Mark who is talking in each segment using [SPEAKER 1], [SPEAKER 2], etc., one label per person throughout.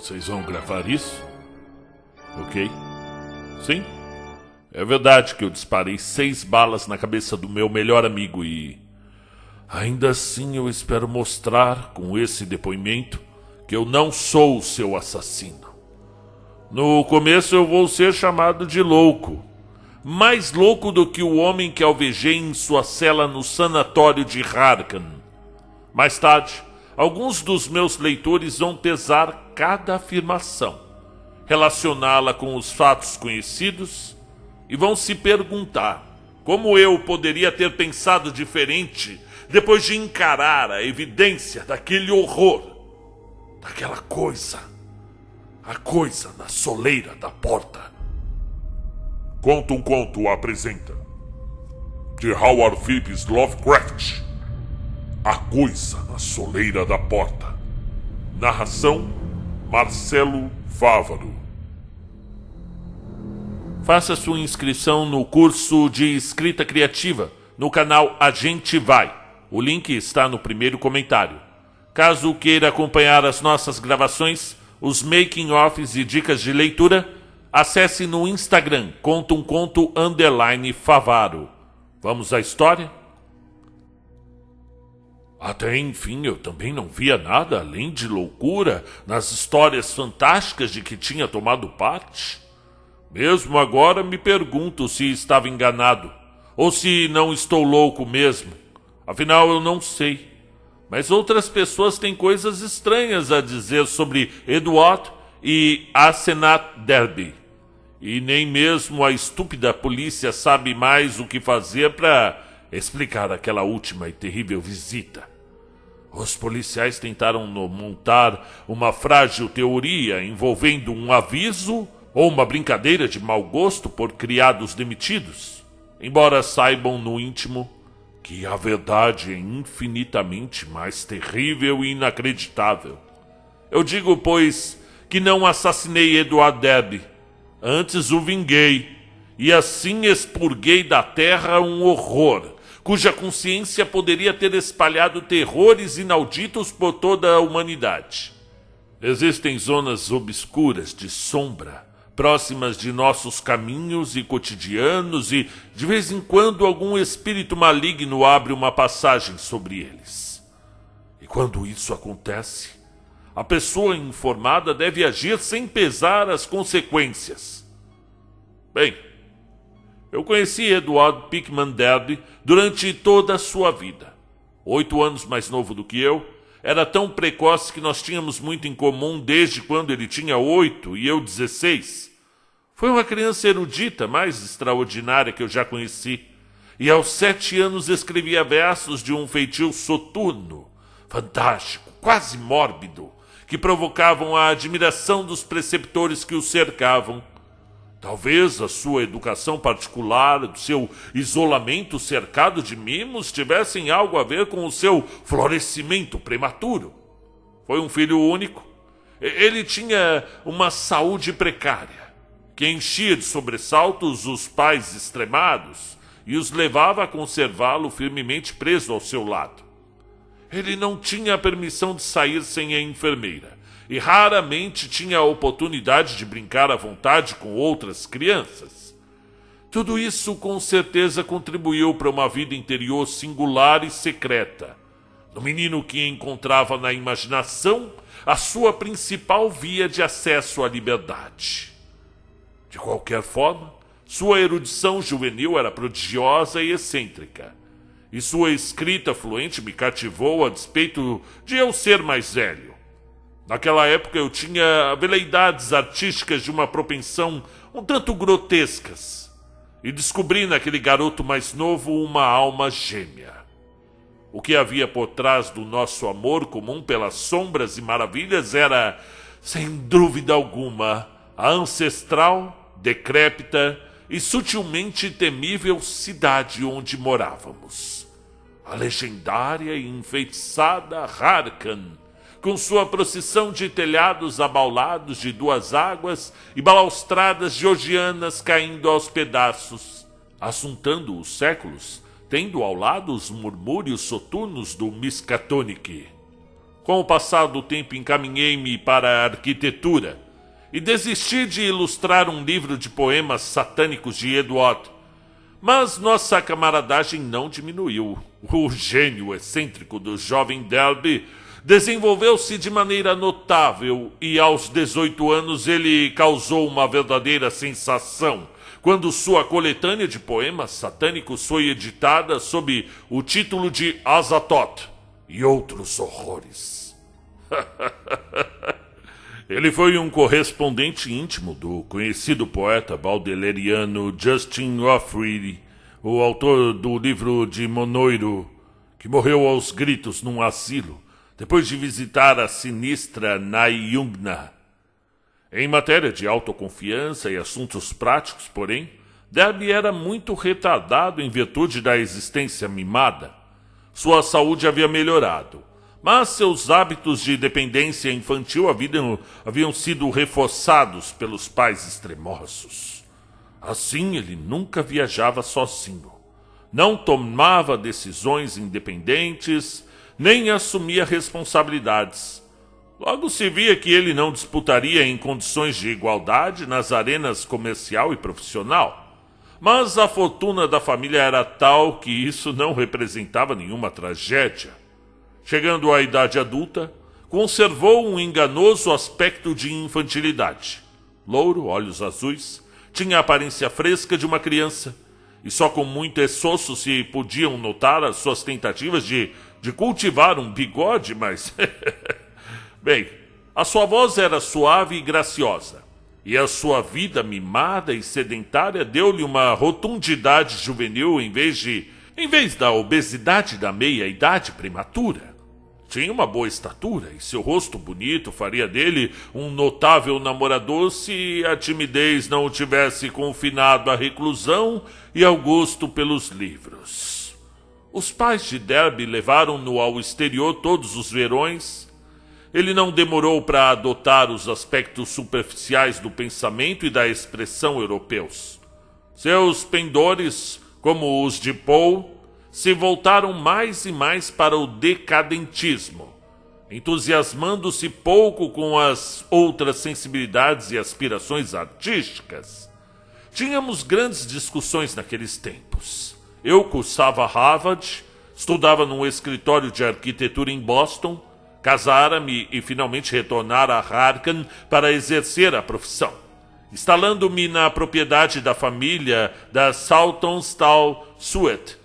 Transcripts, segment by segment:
[SPEAKER 1] Vocês vão gravar isso? Ok? Sim? É verdade que eu disparei 6 balas na cabeça do meu melhor amigo e... ainda assim eu espero mostrar com esse depoimento que eu não sou o seu assassino. No começo eu vou ser chamado de louco. Mais louco do que o homem que alvejei em sua cela no sanatório de Harkan. Mais tarde, alguns dos meus leitores vão pesar cada afirmação, relacioná-la com os fatos conhecidos e vão se perguntar como eu poderia ter pensado diferente depois de encarar a evidência daquele horror, daquela coisa, a coisa na soleira da porta.
[SPEAKER 2] Conta um Conto apresenta, de Howard Phillips Lovecraft, A Coisa na Soleira da Porta. Narração, Marcelo Fávaro.
[SPEAKER 1] Faça sua inscrição no curso de escrita criativa no canal A Gente Vai. O link está no primeiro comentário. Caso queira acompanhar as nossas gravações, os making-offs e dicas de leitura, acesse no Instagram, Conta um Conto _Favaro. Vamos à história? Até enfim, eu também não via nada além de loucura nas histórias fantásticas de que tinha tomado parte. Mesmo agora me pergunto se estava enganado, ou se não estou louco mesmo. Afinal, eu não sei. Mas outras pessoas têm coisas estranhas a dizer sobre Edward e Asenat Derby. E nem mesmo a estúpida polícia sabe mais o que fazer para explicar aquela última e terrível visita. Os policiais tentaram montar uma frágil teoria envolvendo um aviso ou uma brincadeira de mau gosto por criados demitidos, embora saibam no íntimo que a verdade é infinitamente mais terrível e inacreditável. Eu digo, pois, que não assassinei Edward Derby. Antes o vinguei, e assim expurguei da terra um horror, cuja consciência poderia ter espalhado terrores inauditos por toda a humanidade. Existem zonas obscuras de sombra, próximas de nossos caminhos e cotidianos, e de vez em quando algum espírito maligno abre uma passagem sobre eles. E quando isso acontece, a pessoa informada deve agir sem pesar as consequências. Bem, eu conheci Edward Pickman Derby durante toda a sua vida. 8 anos mais novo do que eu, era tão precoce que nós tínhamos muito em comum desde quando ele tinha 8 e eu 16. Foi uma criança erudita, mais extraordinária que eu já conheci. E aos 7 anos escrevia versos de um feitio soturno, fantástico, quase mórbido, que provocavam a admiração dos preceptores que o cercavam. Talvez a sua educação particular, o seu isolamento cercado de mimos tivessem algo a ver com o seu florescimento prematuro. Foi um filho único. Ele tinha uma saúde precária, que enchia de sobressaltos os pais extremados e os levava a conservá-lo firmemente preso ao seu lado. Ele não tinha a permissão de sair sem a enfermeira e raramente tinha a oportunidade de brincar à vontade com outras crianças. Tudo isso com certeza contribuiu para uma vida interior singular e secreta, no menino que encontrava na imaginação a sua principal via de acesso à liberdade. De qualquer forma, sua erudição juvenil era prodigiosa e excêntrica, e sua escrita fluente me cativou a despeito de eu ser mais velho. Naquela época eu tinha veleidades artísticas de uma propensão um tanto grotescas, e descobri naquele garoto mais novo uma alma gêmea. O que havia por trás do nosso amor comum pelas sombras e maravilhas era, sem dúvida alguma, a ancestral, decrépita e sutilmente temível cidade onde morávamos. A legendária e enfeitiçada Harkan, com sua procissão de telhados abaulados de 2 águas e balaustradas georgianas caindo aos pedaços, assuntando os séculos, tendo ao lado os murmúrios soturnos do Miskatonic. Com o passar do tempo encaminhei-me para a arquitetura e desisti de ilustrar um livro de poemas satânicos de Edward. Mas nossa camaradagem não diminuiu. O gênio excêntrico do jovem Derby desenvolveu-se de maneira notável e aos 18 anos ele causou uma verdadeira sensação quando sua coletânea de poemas satânicos foi editada sob o título de Azathoth e Outros Horrores. Ele foi um correspondente íntimo do conhecido poeta baudelairiano Justin Offrey, o autor do livro de Monoiro, que morreu aos gritos num asilo, depois de visitar a sinistra Nayungna. Em matéria de autoconfiança e assuntos práticos, porém, Derby era muito retardado em virtude da existência mimada. Sua saúde havia melhorado, mas seus hábitos de dependência infantil haviam sido reforçados pelos pais extremosos. Assim, ele nunca viajava sozinho, não tomava decisões independentes, nem assumia responsabilidades. Logo se via que ele não disputaria em condições de igualdade nas arenas comercial e profissional. Mas a fortuna da família era tal que isso não representava nenhuma tragédia. Chegando à idade adulta, conservou um enganoso aspecto de infantilidade. Louro, olhos azuis, tinha a aparência fresca de uma criança, e só com muito esforço se podiam notar as suas tentativas de cultivar um bigode, mas... Bem, a sua voz era suave e graciosa, e a sua vida mimada e sedentária deu-lhe uma rotundidade juvenil em vez da obesidade da meia-idade prematura. Tinha uma boa estatura e seu rosto bonito faria dele um notável namorador se a timidez não o tivesse confinado à reclusão e ao gosto pelos livros. Os pais de Derby levaram-no ao exterior todos os verões. Ele não demorou para adotar os aspectos superficiais do pensamento e da expressão europeus. Seus pendores, como os de Poe, se voltaram mais e mais para o decadentismo, entusiasmando-se pouco com as outras sensibilidades e aspirações artísticas. Tínhamos grandes discussões naqueles tempos. Eu cursava Harvard, estudava num escritório de arquitetura em Boston, casara-me e finalmente retornara a Harkan para exercer a profissão, instalando-me na propriedade da família da Saltonstall Suet,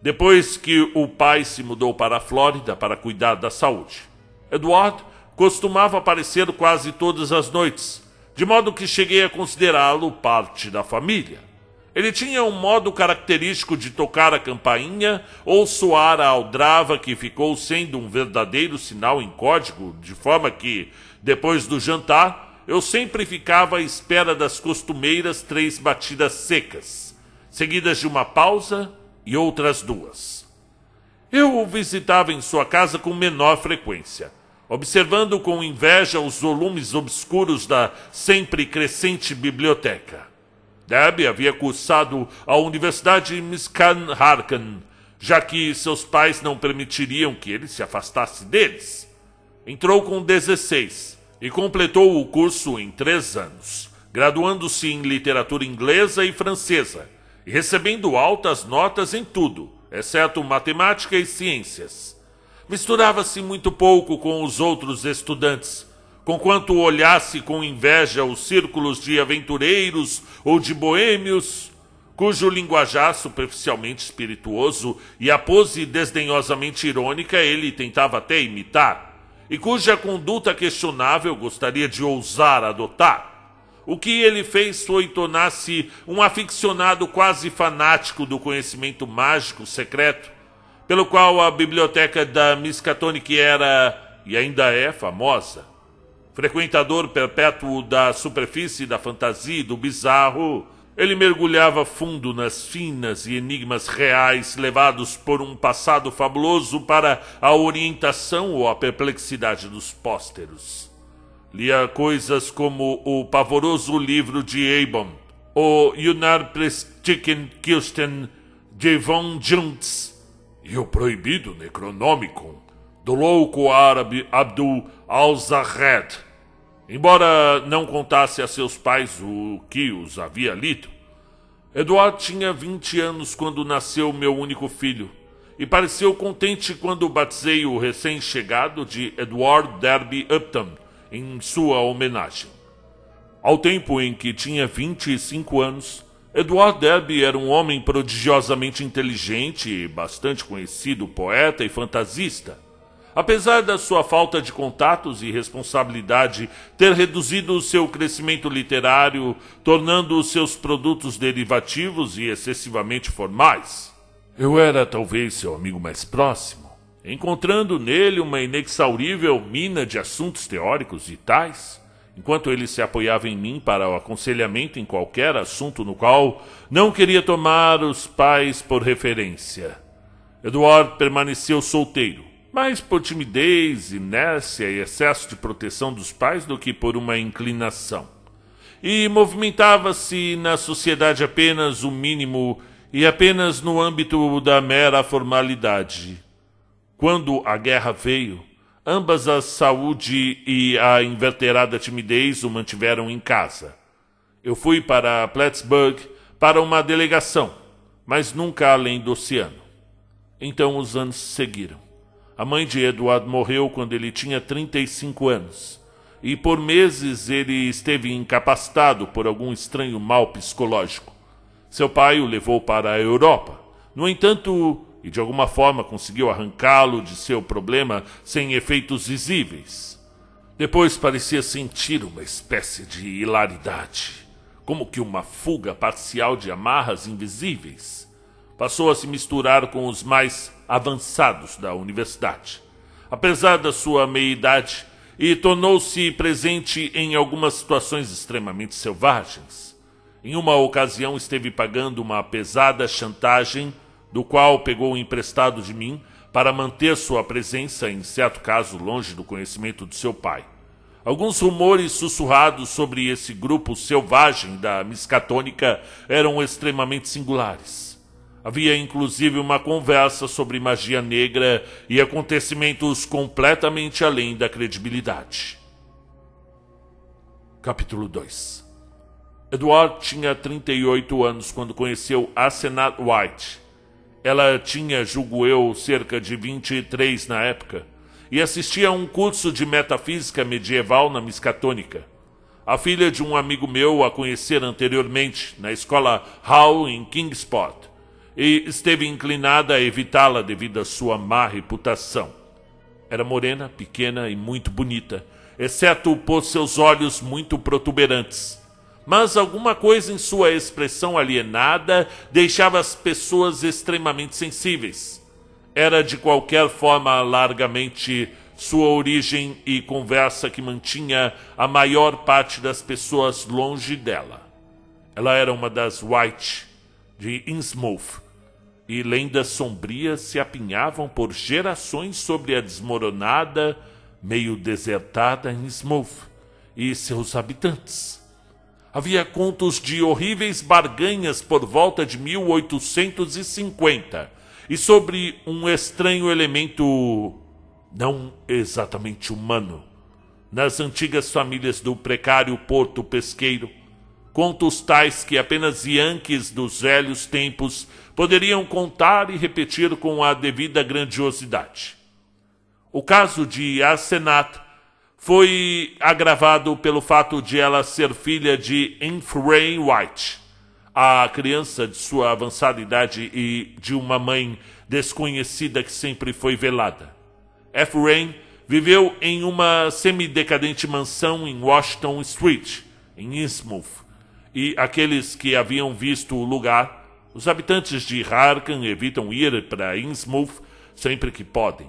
[SPEAKER 1] depois que o pai se mudou para a Flórida para cuidar da saúde. Edward costumava aparecer quase todas as noites, de modo que cheguei a considerá-lo parte da família. Ele tinha um modo característico de tocar a campainha ou soar a aldrava que ficou sendo um verdadeiro sinal em código, de forma que, depois do jantar, eu sempre ficava à espera das costumeiras 3 batidas secas, seguidas de uma pausa e outras 2. Eu o visitava em sua casa com menor frequência, observando com inveja os volumes obscuros da sempre crescente biblioteca. Derby havia cursado a Universidade Miskan Harkan, já que seus pais não permitiriam que ele se afastasse deles. Entrou com 16 e completou o curso em 3 anos, graduando-se em literatura inglesa e francesa, e recebendo altas notas em tudo, exceto matemática e ciências. Misturava-se muito pouco com os outros estudantes, conquanto olhasse com inveja os círculos de aventureiros ou de boêmios, cujo linguajar superficialmente espirituoso e a pose desdenhosamente irônica ele tentava até imitar, e cuja conduta questionável gostaria de ousar adotar. O que ele fez foi tornar-se um aficionado quase fanático do conhecimento mágico secreto, pelo qual a biblioteca da Miskatonic era, e ainda é, famosa. Frequentador perpétuo da superfície da fantasia e do bizarro, ele mergulhava fundo nas finas e enigmas reais levados por um passado fabuloso para a orientação ou a perplexidade dos pósteros. Lia coisas como o pavoroso livro de Abbon, o Yunar Prestiken Kirsten de Von Junts e o proibido Necronomicon do louco árabe Abdul al-Zahed. Embora não contasse a seus pais o que os havia lido. Edward tinha 20 anos quando nasceu meu único filho, e pareceu contente quando batizei o recém-chegado de Edward Derby Upton em sua homenagem. Ao tempo em que tinha 25 anos, Edward Derby era um homem prodigiosamente inteligente e bastante conhecido poeta e fantasista. Apesar da sua falta de contatos e responsabilidade ter reduzido seu crescimento literário, tornando seus produtos derivativos e excessivamente formais. Eu era talvez seu amigo mais próximo, encontrando nele uma inexaurível mina de assuntos teóricos e tais, enquanto ele se apoiava em mim para o aconselhamento em qualquer assunto no qual não queria tomar os pais por referência. Edward permaneceu solteiro, mais por timidez, inércia e excesso de proteção dos pais do que por uma inclinação. E movimentava-se na sociedade apenas o mínimo e apenas no âmbito da mera formalidade. Quando a guerra veio, ambas a saúde e a inveterada timidez o mantiveram em casa. Eu fui para Plattsburgh para uma delegação, mas nunca além do oceano. Então os anos seguiram. A mãe de Edward morreu quando ele tinha 35 anos, e por meses ele esteve incapacitado por algum estranho mal psicológico. Seu pai o levou para a Europa. No entanto, e de alguma forma conseguiu arrancá-lo de seu problema sem efeitos visíveis. Depois parecia sentir uma espécie de hilaridade, como que uma fuga parcial de amarras invisíveis. Passou a se misturar com os mais avançados da universidade, apesar da sua meia-idade, e tornou-se presente em algumas situações extremamente selvagens. Em uma ocasião esteve pagando uma pesada chantagem, do qual pegou emprestado de mim para manter sua presença, em certo caso, longe do conhecimento de seu pai. Alguns rumores sussurrados sobre esse grupo selvagem da Miskatônica eram extremamente singulares. Havia inclusive uma conversa sobre magia negra e acontecimentos completamente além da credibilidade. Capítulo 2. Edward tinha 38 anos quando conheceu Asenath White. Ela tinha, julgo eu, cerca de 23 na época, e assistia a um curso de metafísica medieval na Miskatônica. A filha de um amigo meu a conhecera anteriormente na escola Hall em Kingsport, e esteve inclinada a evitá-la devido à sua má reputação. Era morena, pequena e muito bonita, exceto por seus olhos muito protuberantes. Mas alguma coisa em sua expressão alienada deixava as pessoas extremamente sensíveis. Era de qualquer forma largamente sua origem e conversa que mantinha a maior parte das pessoas longe dela. Ela era uma das White, de Innsmouth, e lendas sombrias se apinhavam por gerações sobre a desmoronada, meio desertada Innsmouth e seus habitantes. Havia contos de horríveis barganhas por volta de 1850 e sobre um estranho elemento não exatamente humano nas antigas famílias do precário porto pesqueiro. Contos tais que apenas yankees dos velhos tempos poderiam contar e repetir com a devida grandiosidade. O caso de Asenath foi agravado pelo fato de ela ser filha de Ephraim White, a criança de sua avançada idade e de uma mãe desconhecida que sempre foi velada. Ephraim viveu em uma semidecadente mansão em Washington Street, em Innsmouth, e aqueles que haviam visto o lugar, os habitantes de Harkan evitam ir para Innsmouth sempre que podem.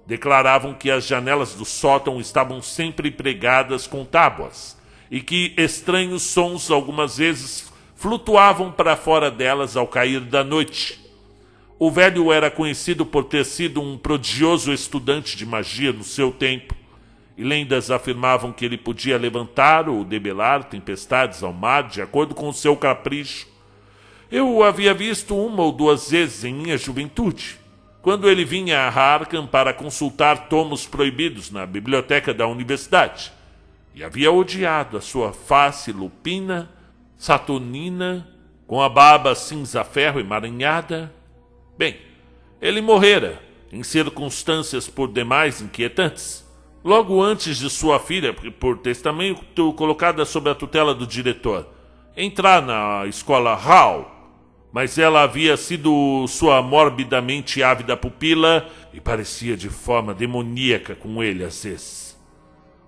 [SPEAKER 1] Declaravam que as janelas do sótão estavam sempre pregadas com tábuas e que estranhos sons algumas vezes flutuavam para fora delas ao cair da noite. O velho era conhecido por ter sido um prodigioso estudante de magia no seu tempo, e lendas afirmavam que ele podia levantar ou debelar tempestades ao mar de acordo com o seu capricho. Eu o havia visto uma ou duas vezes em minha juventude, quando ele vinha a Arkham para consultar tomos proibidos na biblioteca da universidade, e havia odiado a sua face lupina, saturnina, com a barba cinza-ferro emaranhada. Bem, ele morrera, em circunstâncias por demais inquietantes, logo antes de sua filha, por testamento colocada sob a tutela do diretor, entrar na escola Hall, mas ela havia sido sua morbidamente ávida pupila e parecia de forma demoníaca com ele às vezes.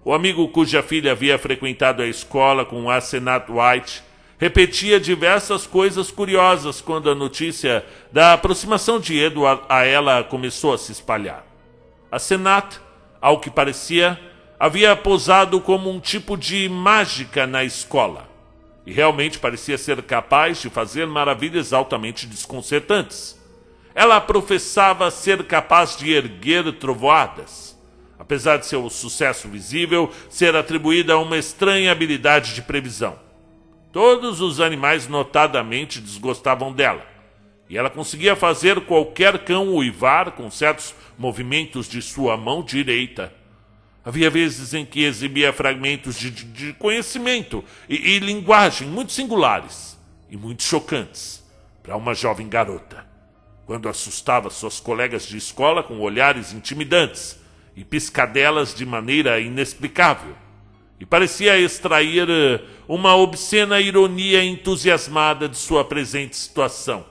[SPEAKER 1] O amigo cuja filha havia frequentado a escola com Asenat White repetia diversas coisas curiosas quando a notícia da aproximação de Edward a ela começou a se espalhar. Asenat, ao que parecia, havia posado como um tipo de mágica na escola, e realmente parecia ser capaz de fazer maravilhas altamente desconcertantes. Ela professava ser capaz de erguer trovoadas, apesar de seu sucesso visível ser atribuída a uma estranha habilidade de previsão. Todos os animais notadamente desgostavam dela, e ela conseguia fazer qualquer cão uivar com certos movimentos de sua mão direita. Havia vezes em que exibia fragmentos de conhecimento e linguagem muito singulares e muito chocantes para uma jovem garota, quando assustava suas colegas de escola com olhares intimidantes e piscadelas de maneira inexplicável, e parecia extrair uma obscena ironia entusiasmada de sua presente situação.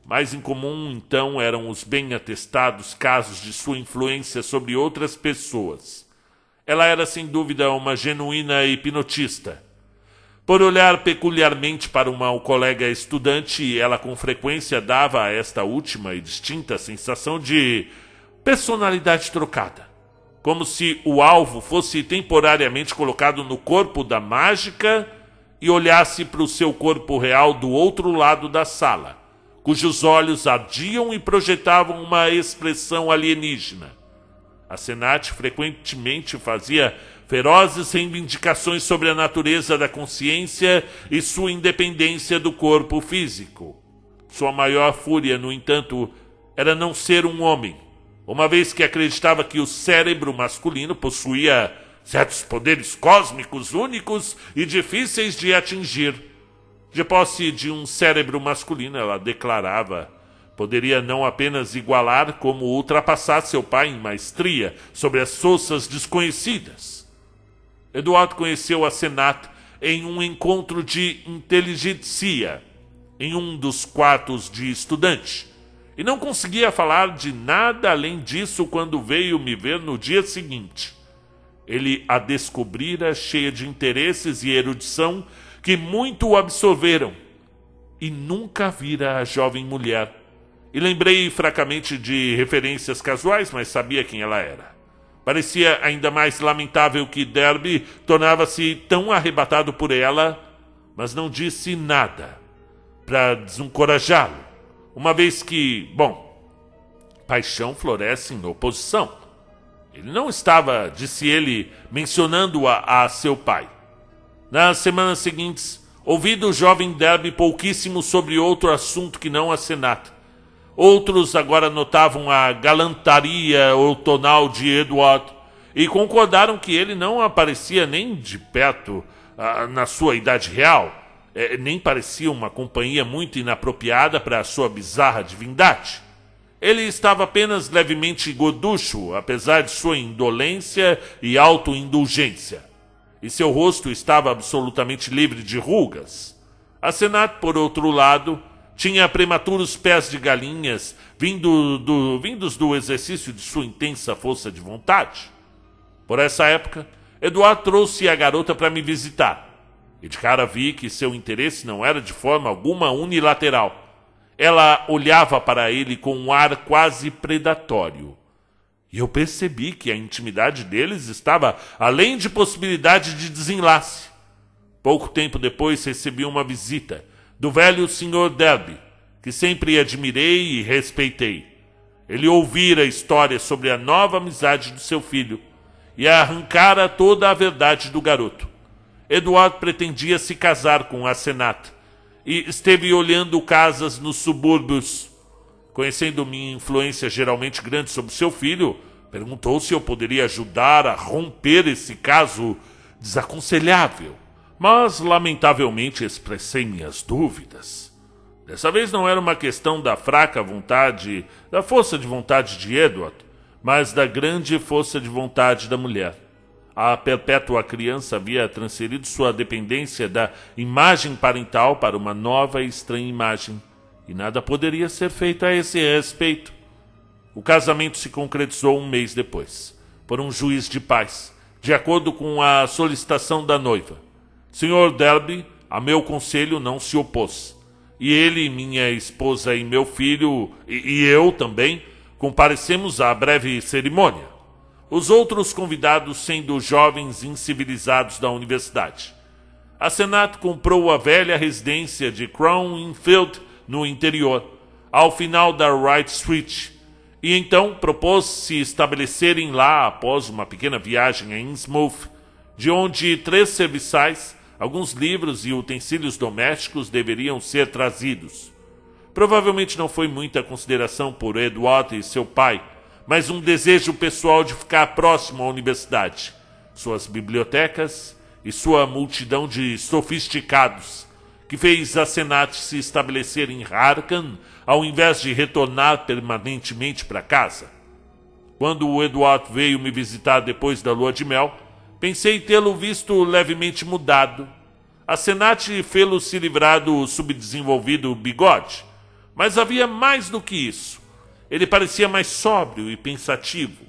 [SPEAKER 1] Mais incomum, então, eram os bem atestados casos de sua influência sobre outras pessoas. Ela era, sem dúvida, uma genuína hipnotista. Por olhar peculiarmente para uma colega estudante, ela com frequência dava a esta última e distinta sensação de personalidade trocada, como se o alvo fosse temporariamente colocado no corpo da mágica e olhasse para o seu corpo real do outro lado da sala, cujos olhos ardiam e projetavam uma expressão alienígena. Asenat frequentemente fazia ferozes reivindicações sobre a natureza da consciência e sua independência do corpo físico. Sua maior fúria, no entanto, era não ser um homem, uma vez que acreditava que o cérebro masculino possuía certos poderes cósmicos únicos e difíceis de atingir. De posse de um cérebro masculino, ela declarava, poderia não apenas igualar, como ultrapassar seu pai em maestria sobre as forças desconhecidas. Eduardo conheceu Asenat em um encontro de inteligência, em um dos quartos de estudante, e não conseguia falar de nada além disso quando veio me ver no dia seguinte. Ele a descobrira cheia de interesses e erudição que muito o absorveram, e nunca vira a jovem mulher. E lembrei fracamente de referências casuais, mas sabia quem ela era. Parecia ainda mais lamentável que Derby tornava-se tão arrebatado por ela, mas não disse nada para desencorajá-lo, uma vez que, paixão floresce em oposição. Ele não estava, disse ele, mencionando-a a seu pai. Nas semanas seguintes, ouvi do jovem Derby pouquíssimo sobre outro assunto que não Asenat. Outros agora notavam a galantaria outonal de Edward e concordaram que ele não aparecia nem de perto na sua idade real, nem parecia uma companhia muito inapropriada para a sua bizarra divindade. Ele estava apenas levemente gorducho, apesar de sua indolência e autoindulgência, e seu rosto estava absolutamente livre de rugas. Asenat, por outro lado, tinha prematuros pés de galinhas vindos do exercício de sua intensa força de vontade. Por essa época, Eduardo trouxe a garota para me visitar, e de cara vi que seu interesse não era de forma alguma unilateral. Ela olhava para ele com um ar quase predatório, e eu percebi que a intimidade deles estava além de possibilidade de desenlace. Pouco tempo depois recebi uma visita do velho Sr. Derby, que sempre admirei e respeitei. Ele ouvira histórias sobre a nova amizade do seu filho e arrancara toda a verdade do garoto. Eduardo pretendia se casar com Asenat e esteve olhando casas nos subúrbios conhecendo minha influência geralmente grande sobre seu filho, perguntou se eu poderia ajudar a romper esse caso desaconselhável. Mas, lamentavelmente, expressei minhas dúvidas. Dessa vez não era uma questão da fraca vontade, da força de vontade de Edward, mas da grande força de vontade da mulher. A perpétua criança havia transferido sua dependência da imagem parental para uma nova e estranha imagem, e nada poderia ser feito a esse respeito. O casamento se concretizou um mês depois, por um juiz de paz, de acordo com a solicitação da noiva. Sr. Derby, a meu conselho, não se opôs, e ele, minha esposa e meu filho, e eu também, comparecemos à breve cerimônia. Os outros convidados sendo jovens incivilizados da universidade. A Senat comprou a velha residência de Crown Infield no interior, ao final da Wright Street, e então propôs se estabelecerem lá após uma pequena viagem a Innsmouth, de onde 3 serviçais, alguns livros e utensílios domésticos deveriam ser trazidos. Provavelmente não foi muita consideração por Edward e seu pai, mas um desejo pessoal de ficar próximo à universidade, suas bibliotecas e sua multidão de sofisticados, que fez a Senat se estabelecer em Harkan, ao invés de retornar permanentemente para casa. Quando o Edward veio me visitar depois da lua de mel, pensei tê-lo visto levemente mudado. A Senat fê-lo se livrar do subdesenvolvido bigode, mas havia mais do que isso. Ele parecia mais sóbrio e pensativo.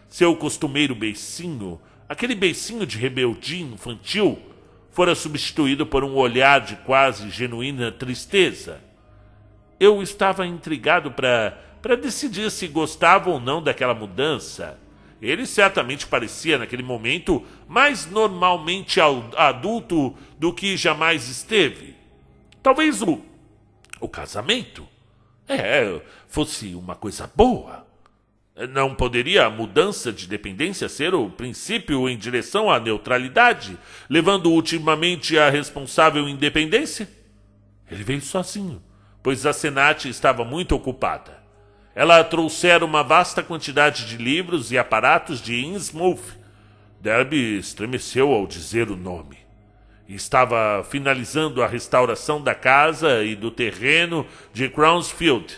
[SPEAKER 1] Seu costumeiro beicinho, aquele beicinho de rebeldia infantil, fora substituído por um olhar de quase genuína tristeza. Eu estava intrigado para decidir se gostava ou não daquela mudança. Ele certamente parecia, naquele momento, mais normalmente adulto do que jamais esteve. Talvez o casamento fosse uma coisa boa. Não poderia a mudança de dependência ser o princípio em direção à neutralidade, levando ultimamente à responsável independência? Ele veio sozinho, pois a Senat estava muito ocupada. Ela trouxera uma vasta quantidade de livros e aparatos de Innsmouth. Derby estremeceu ao dizer o nome. Estava finalizando a restauração da casa e do terreno de Crownsfield.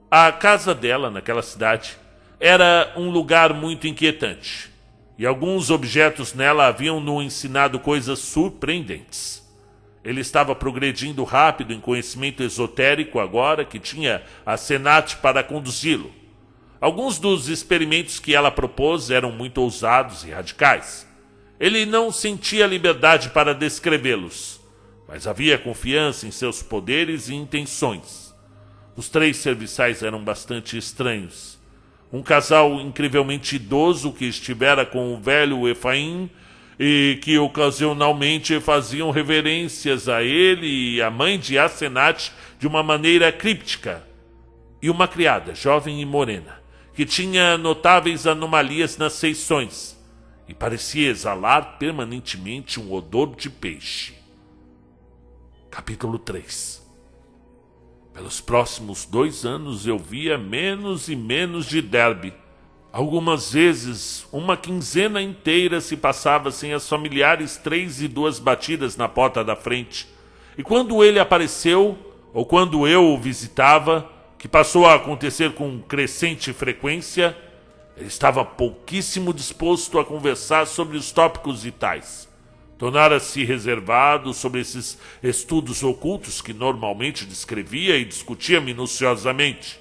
[SPEAKER 1] A casa dela, naquela cidade, era um lugar muito inquietante, e alguns objetos nela haviam-no ensinado coisas surpreendentes. Ele estava progredindo rápido em conhecimento esotérico agora que tinha a Senat para conduzi-lo. Alguns dos experimentos que ela propôs eram muito ousados e radicais. Ele não sentia liberdade para descrevê-los, mas havia confiança em seus poderes e intenções. Os 3 serviçais eram bastante estranhos. Um casal incrivelmente idoso que estivera com o velho Efraim e que ocasionalmente faziam reverências a ele e à mãe de Asenat de uma maneira críptica. E uma criada, jovem e morena, que tinha notáveis anomalias nas feições e parecia exalar permanentemente um odor de peixe. Capítulo 3. Pelos próximos 2 anos eu via menos e menos de Derby. Algumas vezes, uma quinzena inteira se passava sem as familiares 3 e 2 batidas na porta da frente. E quando ele apareceu, ou quando eu o visitava, que passou a acontecer com crescente frequência, ele estava pouquíssimo disposto a conversar sobre os tópicos vitais. Tornara-se reservado sobre esses estudos ocultos que normalmente descrevia e discutia minuciosamente,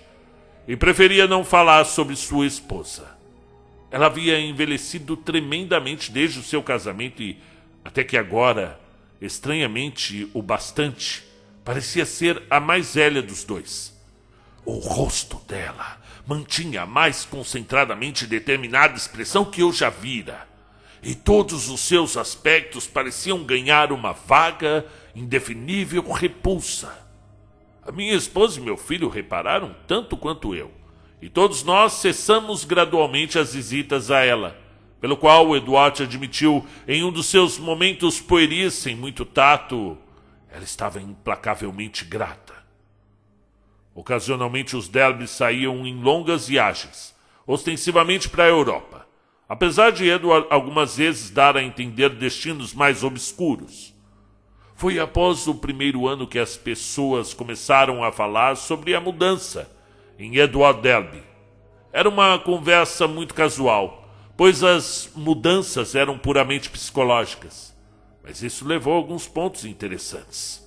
[SPEAKER 1] e preferia não falar sobre sua esposa. Ela havia envelhecido tremendamente desde o seu casamento e, até que agora, estranhamente o bastante, parecia ser a mais velha dos 2. O rosto dela mantinha a mais concentradamente determinada expressão que eu já vira, e todos os seus aspectos pareciam ganhar uma vaga, indefinível repulsa. A minha esposa e meu filho repararam tanto quanto eu, e todos nós cessamos gradualmente as visitas a ela, pelo qual Edward admitiu em um dos seus momentos pueris sem muito tato, ela estava implacavelmente grata. Ocasionalmente os Derbys saíam em longas viagens, ostensivamente para a Europa, apesar de Edward algumas vezes dar a entender destinos mais obscuros. Foi após o primeiro ano que as pessoas começaram a falar sobre a mudança em Edward Derby. Era uma conversa muito casual, pois as mudanças eram puramente psicológicas. Mas isso levou a alguns pontos interessantes.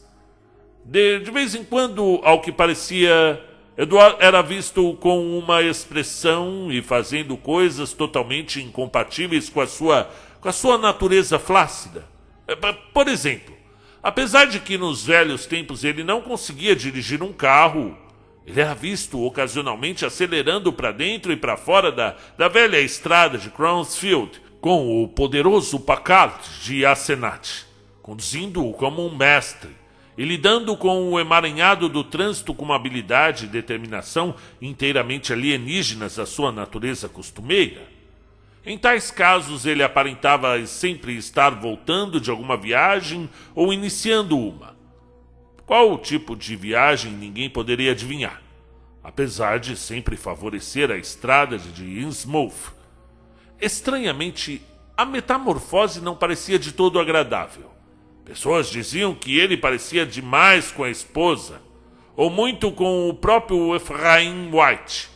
[SPEAKER 1] De vez em quando, ao que parecia, Edward era visto com uma expressão e fazendo coisas totalmente incompatíveis com a sua natureza flácida. Por exemplo, apesar de que nos velhos tempos ele não conseguia dirigir um carro, ele era visto ocasionalmente acelerando para dentro e para fora da velha estrada de Crownsfield com o poderoso Packard de Asenat, conduzindo-o como um mestre e lidando com o emaranhado do trânsito com uma habilidade e determinação inteiramente alienígenas à sua natureza costumeira. Em tais casos, ele aparentava sempre estar voltando de alguma viagem ou iniciando uma. Qual o tipo de viagem ninguém poderia adivinhar, apesar de sempre favorecer a estrada de Innsmouth. Estranhamente, a metamorfose não parecia de todo agradável. Pessoas diziam que ele parecia demais com a esposa, ou muito com o próprio Ephraim White.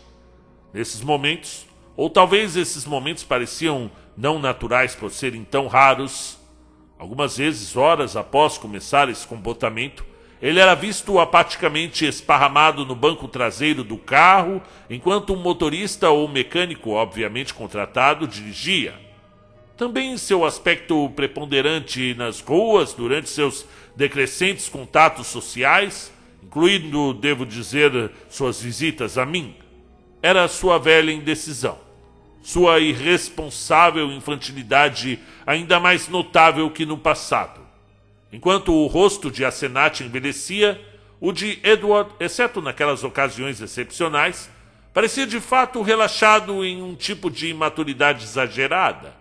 [SPEAKER 1] Nesses momentos, ou talvez esses momentos pareciam não naturais por serem tão raros, algumas vezes, horas após começar esse comportamento, ele era visto apaticamente esparramado no banco traseiro do carro, enquanto um motorista ou mecânico, obviamente contratado, dirigia. Também seu aspecto preponderante nas ruas durante seus decrescentes contatos sociais, incluindo, devo dizer, suas visitas a mim, era sua velha indecisão, sua irresponsável infantilidade ainda mais notável que no passado. Enquanto o rosto de Asenat envelhecia, o de Edward, exceto naquelas ocasiões excepcionais, parecia de fato relaxado em um tipo de imaturidade exagerada,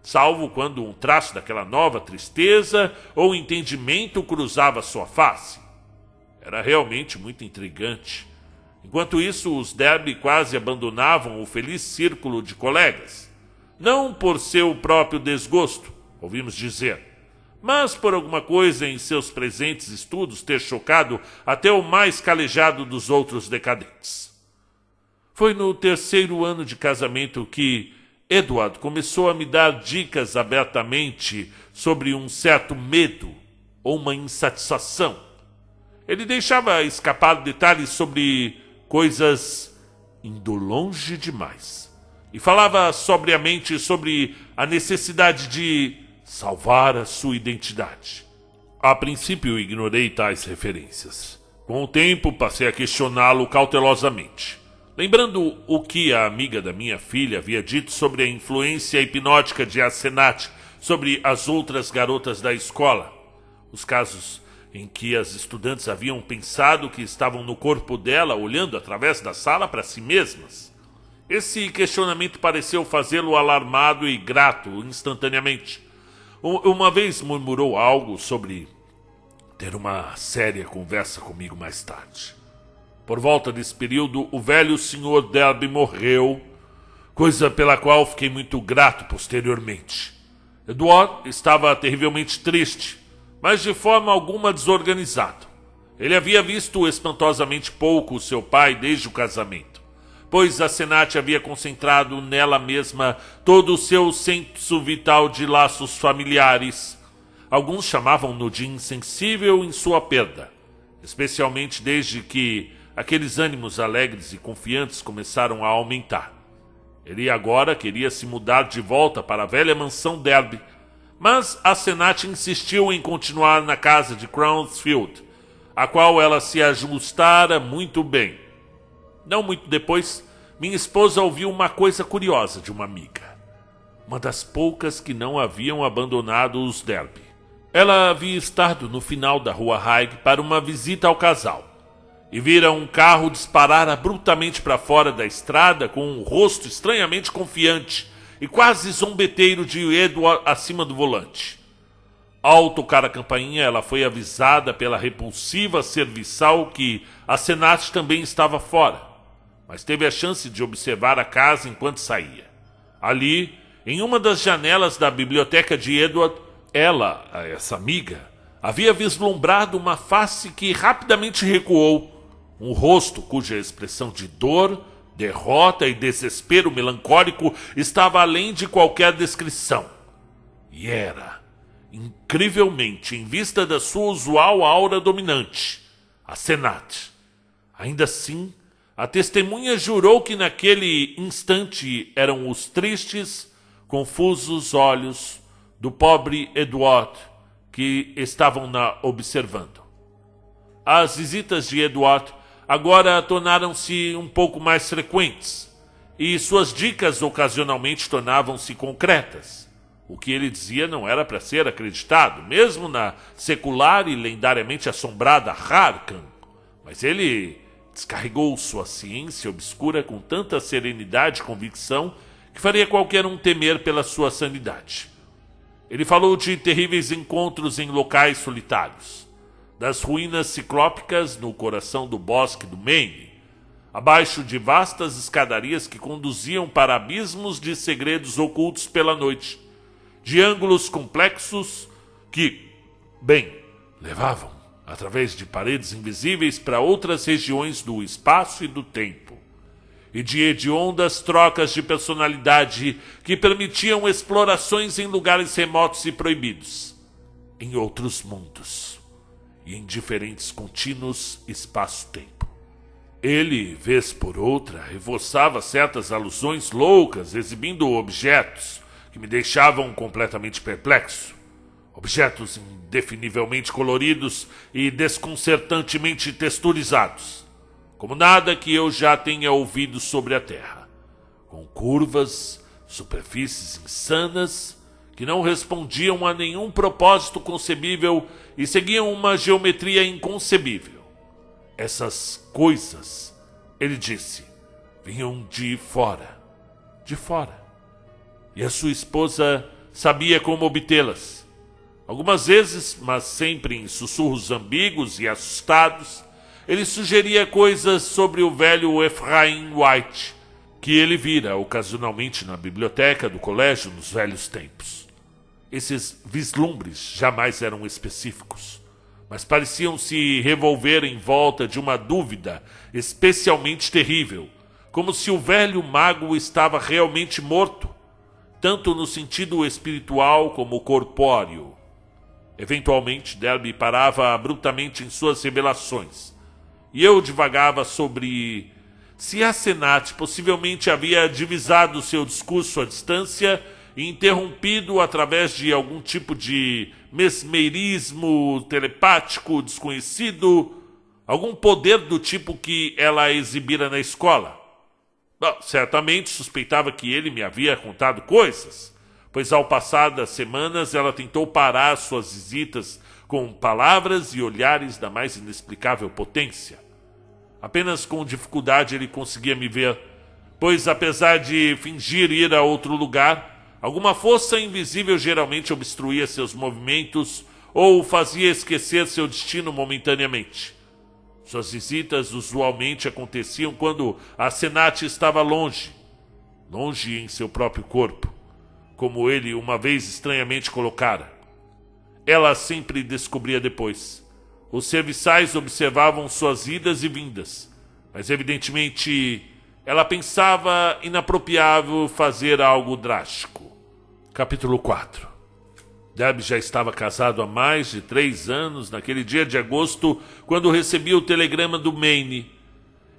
[SPEAKER 1] salvo quando um traço daquela nova tristeza ou entendimento cruzava sua face. Era realmente muito intrigante. Enquanto isso, os Derby quase abandonavam o feliz círculo de colegas, não por seu próprio desgosto, ouvimos dizer, mas por alguma coisa em seus presentes estudos ter chocado até o mais calejado dos outros decadentes. Foi no terceiro ano de casamento que Edward começou a me dar dicas abertamente sobre um certo medo ou uma insatisfação. Ele deixava escapar detalhes sobre coisas indo longe demais e falava sobriamente sobre a necessidade de salvar a sua identidade. A princípio ignorei tais referências. Com o tempo passei a questioná-lo cautelosamente, lembrando o que a amiga da minha filha havia dito sobre a influência hipnótica de Asenat sobre as outras garotas da escola. Os casos em que as estudantes haviam pensado que estavam no corpo dela olhando através da sala para si mesmas. Esse questionamento pareceu fazê-lo alarmado e grato instantaneamente. Uma vez murmurou algo sobre ter uma séria conversa comigo mais tarde. Por volta desse período, o velho Sr. Derby morreu, coisa pela qual fiquei muito grato posteriormente. Edward estava terrivelmente triste, mas de forma alguma desorganizado. Ele havia visto espantosamente pouco seu pai desde o casamento, pois Asenat havia concentrado nela mesma todo o seu senso vital de laços familiares. Alguns chamavam-no de insensível em sua perda, especialmente desde que aqueles ânimos alegres e confiantes começaram a aumentar. Ele agora queria se mudar de volta para a velha mansão Derby, mas Asenat insistiu em continuar na casa de Crownsfield, a qual ela se ajustara muito bem. Não muito depois, minha esposa ouviu uma coisa curiosa de uma amiga, uma das poucas que não haviam abandonado os Derby. Ela havia estado no final da rua Haig para uma visita ao casal, e vira um carro disparar abruptamente para fora da estrada com um rosto estranhamente confiante e quase zombeteiro de Edward acima do volante. Ao tocar a campainha, ela foi avisada pela repulsiva serviçal que a Senat também estava fora, mas teve a chance de observar a casa enquanto saía. Ali, em uma das janelas da biblioteca de Edward, ela, essa amiga, havia vislumbrado uma face que rapidamente recuou, um rosto cuja expressão de dor, derrota e desespero melancólico estava além de qualquer descrição. E era, incrivelmente, em vista da sua usual aura dominante, a Senat. Ainda assim, a testemunha jurou que naquele instante eram os tristes, confusos olhos do pobre Edward que estavam na observando. As visitas de Edward agora tornaram-se um pouco mais frequentes, e suas dicas ocasionalmente tornavam-se concretas. O que ele dizia não era para ser acreditado, mesmo na secular e lendariamente assombrada Harkan, mas ele descarregou sua ciência obscura com tanta serenidade e convicção que faria qualquer um temer pela sua sanidade. Ele falou de terríveis encontros em locais solitários, das ruínas ciclópicas no coração do bosque do Maine, abaixo de vastas escadarias que conduziam para abismos de segredos ocultos pela noite, de ângulos complexos que, levavam através de paredes invisíveis para outras regiões do espaço e do tempo, e de hediondas trocas de personalidade que permitiam explorações em lugares remotos e proibidos, em outros mundos e em diferentes contínuos espaço-tempo. Ele, vez por outra, esboçava certas alusões loucas, exibindo objetos que me deixavam completamente perplexo. Objetos indefinivelmente coloridos e desconcertantemente texturizados, como nada que eu já tenha ouvido sobre a Terra, com curvas, superfícies insanas que não respondiam a nenhum propósito concebível e seguiam uma geometria inconcebível. Essas coisas, ele disse, vinham de fora. De fora. E a sua esposa sabia como obtê-las. Algumas vezes, mas sempre em sussurros ambíguos e assustados, ele sugeria coisas sobre o velho Ephraim White, que ele vira ocasionalmente na biblioteca do colégio nos velhos tempos. Esses vislumbres jamais eram específicos, mas pareciam se revolver em volta de uma dúvida especialmente terrível, como se o velho mago estava realmente morto, tanto no sentido espiritual como corpóreo. Eventualmente, Derby parava abruptamente em suas revelações, e eu divagava sobre se a Senat possivelmente havia divisado seu discurso à distância e interrompido através de algum tipo de mesmerismo telepático desconhecido, algum poder do tipo que ela exibira na escola. Bom, certamente suspeitava que ele me havia contado coisas, pois ao passar das semanas ela tentou parar suas visitas com palavras e olhares da mais inexplicável potência. Apenas com dificuldade ele conseguia me ver, pois apesar de fingir ir a outro lugar, alguma força invisível geralmente obstruía seus movimentos ou o fazia esquecer seu destino momentaneamente. Suas visitas usualmente aconteciam quando a Senat estava longe em seu próprio corpo, como ele uma vez estranhamente colocara. Ela sempre descobria depois. Os serviçais observavam suas idas e vindas, mas evidentemente ela pensava inapropriável fazer algo drástico. Capítulo 4. Derby já estava casado há mais de 3 anos naquele dia de agosto, quando recebi o telegrama do Maine.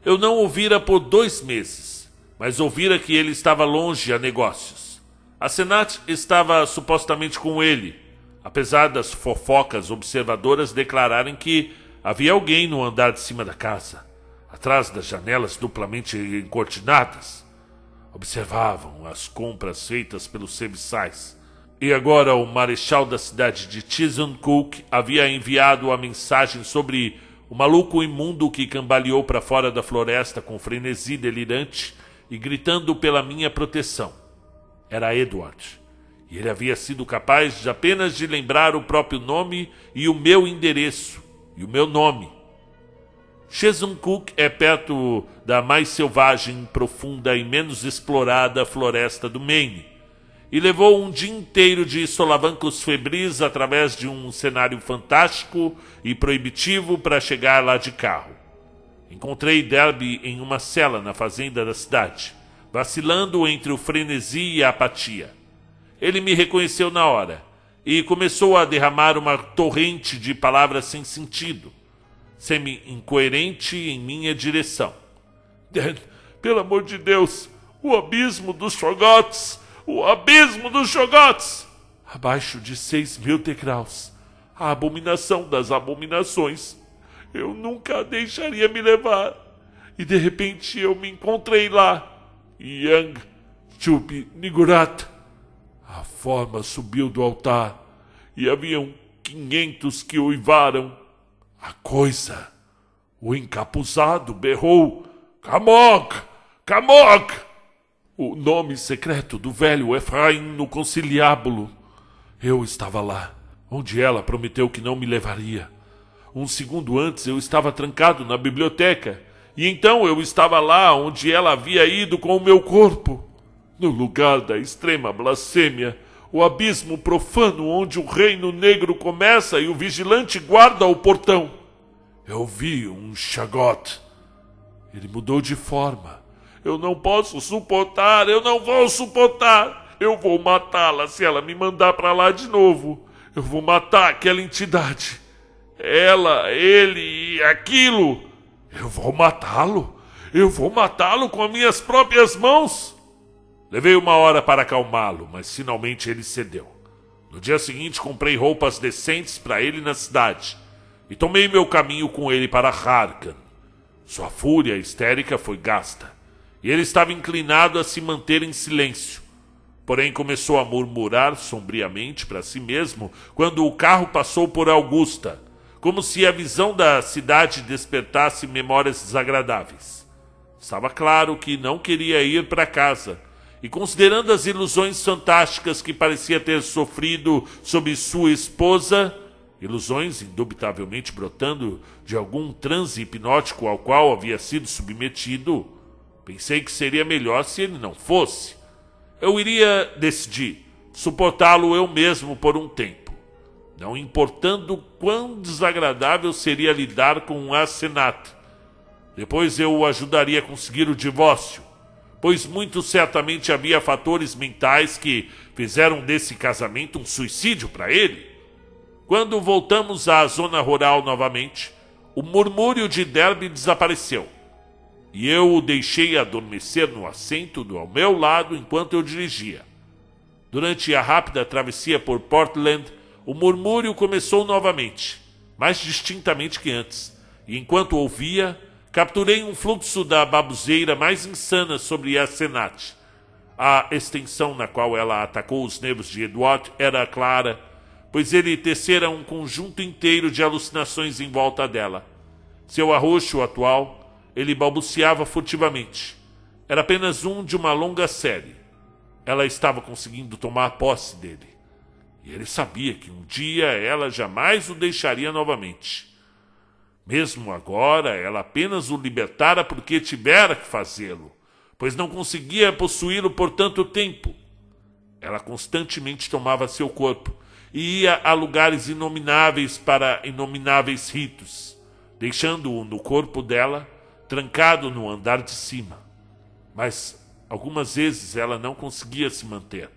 [SPEAKER 1] Eu não o vira por 2 meses, mas ouvira que ele estava longe a negócios. A Senat estava supostamente com ele, apesar das fofocas observadoras declararem que havia alguém no andar de cima da casa, atrás das janelas duplamente encortinadas. Observavam as compras feitas pelos serviçais. E agora o marechal da cidade de Chesuncook havia enviado a mensagem sobre o maluco imundo que cambaleou para fora da floresta com frenesi delirante e gritando pela minha proteção. Era Edward. e ele havia sido capaz de apenas de lembrar o próprio nome e o meu endereço, e o meu nome. Chesuncook é perto da mais selvagem, profunda e menos explorada floresta do Maine, e levou um dia inteiro de solavancos febris através de um cenário fantástico e proibitivo para chegar lá de carro. Encontrei Derby em uma cela na fazenda da cidade, vacilando entre o frenesi e a apatia. Ele me reconheceu na hora e começou a derramar uma torrente de palavras sem sentido, semi-incoerente em minha direção. Dan, pelo amor de Deus, o abismo dos Shoggoths! O abismo dos Shoggoths! Abaixo de 6.000 degraus, a abominação das abominações. Eu nunca a deixaria me levar. E de repente eu me encontrei lá. Yang Chubi Nigurat. A forma subiu do altar e haviam 500 que uivaram. A coisa, o encapuzado berrou: Camog! Camog! O nome secreto do velho Efraim no conciliábulo. Eu estava lá, onde ela prometeu que não me levaria. Um segundo antes eu estava trancado na biblioteca, e então eu estava lá onde ela havia ido com o meu corpo. No lugar da extrema blasfêmia, o abismo profano onde o reino negro começa e o vigilante guarda o portão. Eu vi um Shoggoth. Ele mudou de forma. Eu não posso suportar, eu não vou suportar. Eu vou matá-la se ela me mandar para lá de novo. Eu vou matar aquela entidade. Ela, ele e aquilo. Eu vou matá-lo. Eu vou matá-lo com as minhas próprias mãos. Levei uma hora para acalmá-lo, mas finalmente ele cedeu. No dia seguinte comprei roupas decentes para ele na cidade e tomei meu caminho com ele para Harkan. Sua fúria histérica foi gasta e ele estava inclinado a se manter em silêncio. Porém começou a murmurar sombriamente para si mesmo quando o carro passou por Augusta, como se a visão da cidade despertasse memórias desagradáveis. Estava claro que não queria ir para casa, e considerando as ilusões fantásticas que parecia ter sofrido sob sua esposa, ilusões indubitavelmente brotando de algum transe hipnótico ao qual havia sido submetido, pensei que seria melhor se ele não fosse. Eu iria, decidi, suportá-lo eu mesmo por um tempo, não importando quão desagradável seria lidar com um Asenath. Depois eu o ajudaria a conseguir o divórcio, pois muito certamente havia fatores mentais que fizeram desse casamento um suicídio para ele. Quando voltamos à zona rural novamente, o murmúrio de Derby desapareceu, e eu o deixei adormecer no assento ao meu lado enquanto eu dirigia. Durante a rápida travessia por Portland, o murmúrio começou novamente, mais distintamente que antes, e enquanto ouvia, capturei um fluxo da baboseira mais insana sobre Asenath. A extensão na qual ela atacou os nervos de Edward era clara, pois ele tecera um conjunto inteiro de alucinações em volta dela. Seu arroxo atual, ele balbuciava furtivamente. Era apenas um de uma longa série. Ela estava conseguindo tomar posse dele. E ele sabia que um dia ela jamais o deixaria novamente. Mesmo agora, ela apenas o libertara porque tivera que fazê-lo, pois não conseguia possuí-lo por tanto tempo. Ela constantemente tomava seu corpo e ia a lugares inomináveis para inomináveis ritos, deixando-o no corpo dela, trancado no andar de cima. Mas algumas vezes ela não conseguia se manter,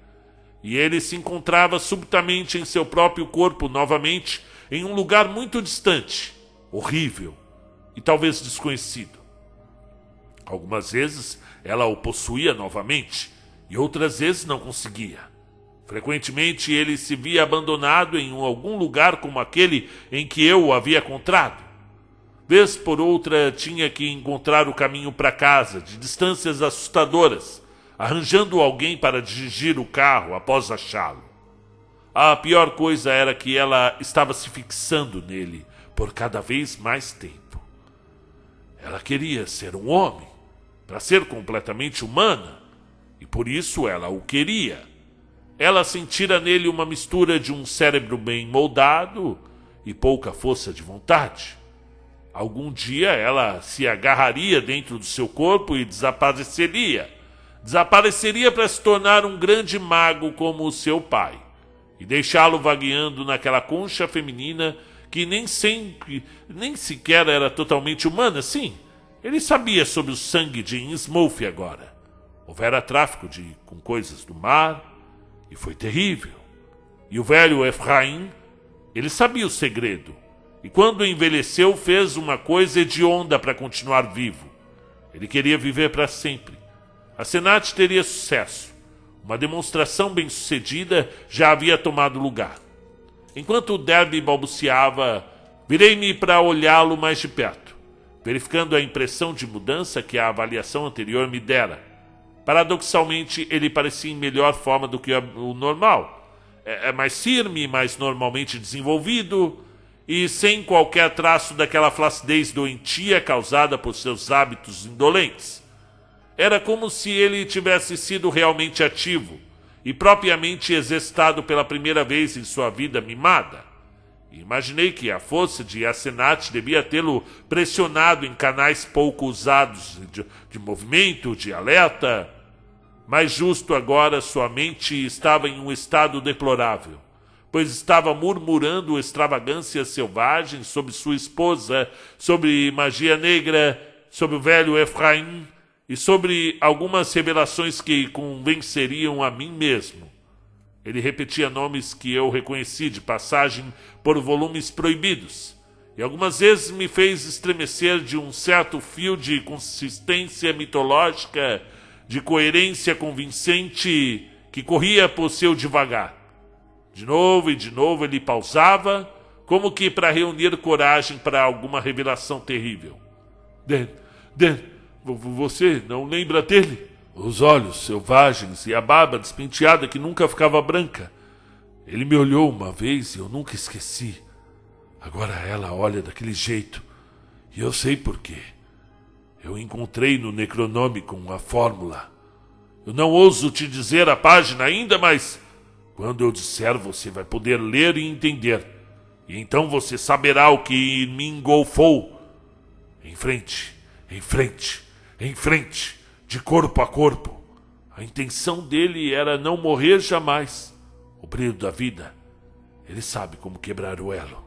[SPEAKER 1] e ele se encontrava subitamente em seu próprio corpo novamente, em um lugar muito distante, horrível e talvez desconhecido. Algumas vezes ela o possuía novamente e outras vezes não conseguia. Frequentemente ele se via abandonado em algum lugar como aquele em que eu o havia encontrado. Vez por outra tinha que encontrar o caminho para casa de distâncias assustadoras, arranjando alguém para dirigir o carro após achá-lo. A pior coisa era que ela estava se fixando nele por cada vez mais tempo. Ela queria ser um homem, para ser completamente humana, e por isso ela o queria. ela sentira nele uma mistura de um cérebro bem moldado e pouca força de vontade. Algum dia ela se agarraria dentro do seu corpo e desapareceria. Desapareceria para se tornar um grande mago como o seu pai e deixá-lo vagueando naquela concha feminina que nem sequer era totalmente humana. Sim, ele sabia sobre o sangue de Innsmouth agora. Houvera tráfico com coisas do mar e foi terrível. E o velho Efraim, ele sabia o segredo. E quando envelheceu, fez uma coisa hedionda para continuar vivo. Ele queria viver para sempre. A Senat teria sucesso. Uma demonstração bem-sucedida já havia tomado lugar. Enquanto o Derby balbuciava, virei-me para olhá-lo mais de perto, verificando a impressão de mudança que a avaliação anterior me dera. Paradoxalmente, ele parecia em melhor forma do que o normal. É mais firme, mais normalmente desenvolvido e sem qualquer traço daquela flacidez doentia causada por seus hábitos indolentes. Era como se ele tivesse sido realmente ativo e propriamente exercitado pela primeira vez em sua vida mimada. E imaginei que a força de Asenat devia tê-lo pressionado em canais pouco usados de movimento, de alerta. Mas justo agora sua mente estava em um estado deplorável, pois estava murmurando extravagâncias selvagens sobre sua esposa, sobre magia negra, sobre o velho Efraim e sobre algumas revelações que convenceriam a mim mesmo. Ele repetia nomes que eu reconheci de passagem por volumes proibidos, e algumas vezes me fez estremecer de um certo fio de consistência mitológica, de coerência convincente que corria por seu devagar. De novo e de novo ele pausava, como que para reunir coragem para alguma revelação terrível. Dan, você não lembra dele? Os olhos selvagens e a barba despenteada que nunca ficava branca. Ele me olhou uma vez e eu nunca esqueci. Agora ela olha daquele jeito. E eu sei por quê. Eu encontrei no Necronômicon a fórmula. Eu não ouso te dizer a página ainda, mas quando eu disser você vai poder ler e entender. E então você saberá o que me engolfou. Em frente, em frente, em frente, de corpo a corpo. A intenção dele era não morrer jamais. O brilho da vida. Ele sabe como quebrar o elo.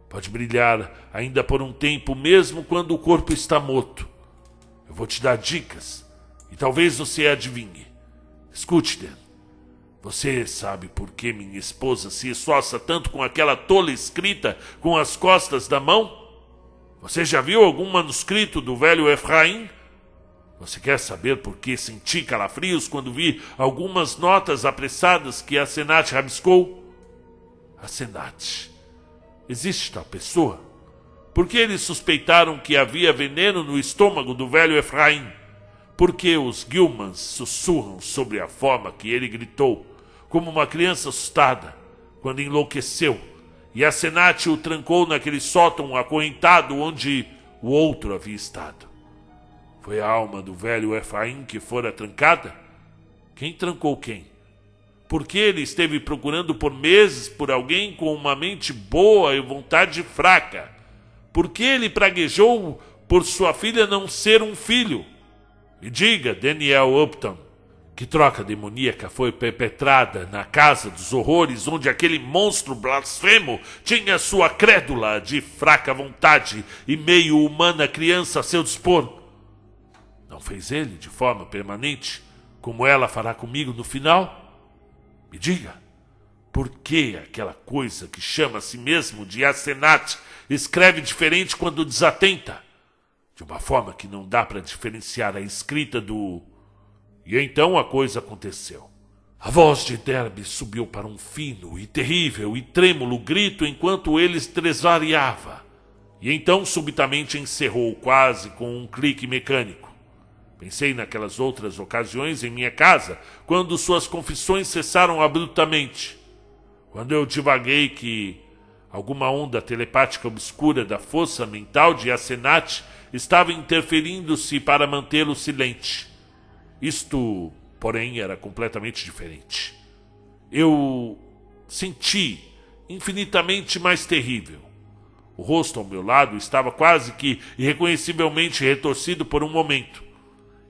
[SPEAKER 1] Pode brilhar ainda por um tempo, mesmo quando o corpo está morto. Eu vou te dar dicas, e talvez você adivinhe. Escute, Dan. Você sabe por que minha esposa se esforça tanto com aquela tola escrita com as costas da mão? Você já viu algum manuscrito do velho Efraim? Você quer saber por que senti calafrios quando vi algumas notas apressadas que a Senat rabiscou? A Senat. Existe tal pessoa? Por que eles suspeitaram que havia veneno no estômago do velho Efraim? Por que os Gilmans sussurram sobre a forma que ele gritou, como uma criança assustada, quando enlouqueceu, e a Senat o trancou naquele sótão acorrentado onde o outro havia estado? Foi a alma do velho Efraim que fora trancada? Quem trancou quem? Por que ele esteve procurando por meses por alguém com uma mente boa e vontade fraca? Por que ele praguejou por sua filha não ser um filho? Me diga, Daniel Upton, que troca demoníaca foi perpetrada na Casa dos Horrores, onde aquele monstro blasfemo tinha sua crédula de fraca vontade e meio humana criança a seu dispor? Não fez ele de forma permanente, como ela fará comigo no final? Me diga, por que aquela coisa que chama a si mesmo de Asenat escreve diferente quando desatenta? De uma forma que não dá para diferenciar a escrita do... E então a coisa aconteceu. A voz de Derby subiu para um fino e terrível e trêmulo grito enquanto ele tresvariava. E então subitamente encerrou quase com um clique mecânico. Pensei naquelas outras ocasiões em minha casa, quando suas confissões cessaram abruptamente. Quando eu divaguei que alguma onda telepática obscura da força mental de Asenat estava interferindo-se para mantê-lo silente. Isto, porém, era completamente diferente. eu senti infinitamente mais terrível. O rosto ao meu lado estava quase que irreconhecivelmente retorcido por um momento,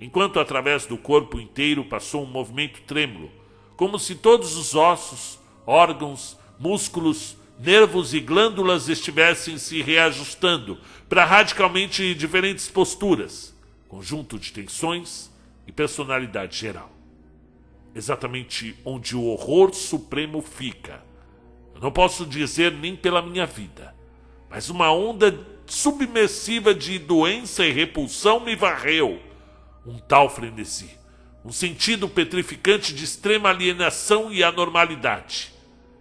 [SPEAKER 1] enquanto através do corpo inteiro passou um movimento trêmulo, como se todos os ossos, órgãos, músculos, nervos e glândulas estivessem se reajustando para radicalmente diferentes posturas, conjunto de tensões e personalidade geral. Exatamente onde o horror supremo fica. Eu não posso dizer nem pela minha vida, mas uma onda submersiva de doença e repulsão me varreu. Um tal frenesi, um sentido petrificante de extrema alienação e anormalidade,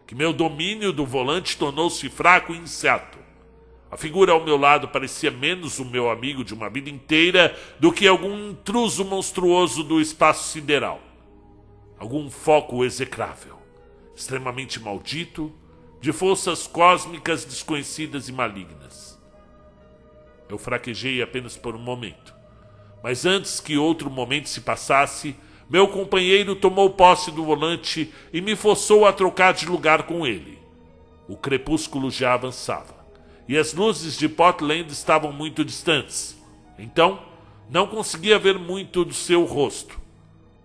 [SPEAKER 1] que meu domínio do volante tornou-se fraco e incerto. A figura ao meu lado parecia menos o meu amigo de uma vida inteira do que algum intruso monstruoso do espaço sideral. Algum foco execrável, extremamente maldito, de forças cósmicas desconhecidas e malignas. Eu fraquejei apenas por um momento, mas antes que outro momento se passasse, meu companheiro tomou posse do volante e me forçou a trocar de lugar com ele. O crepúsculo já avançava, e as luzes de Portland estavam muito distantes. Então, não conseguia ver muito do seu rosto.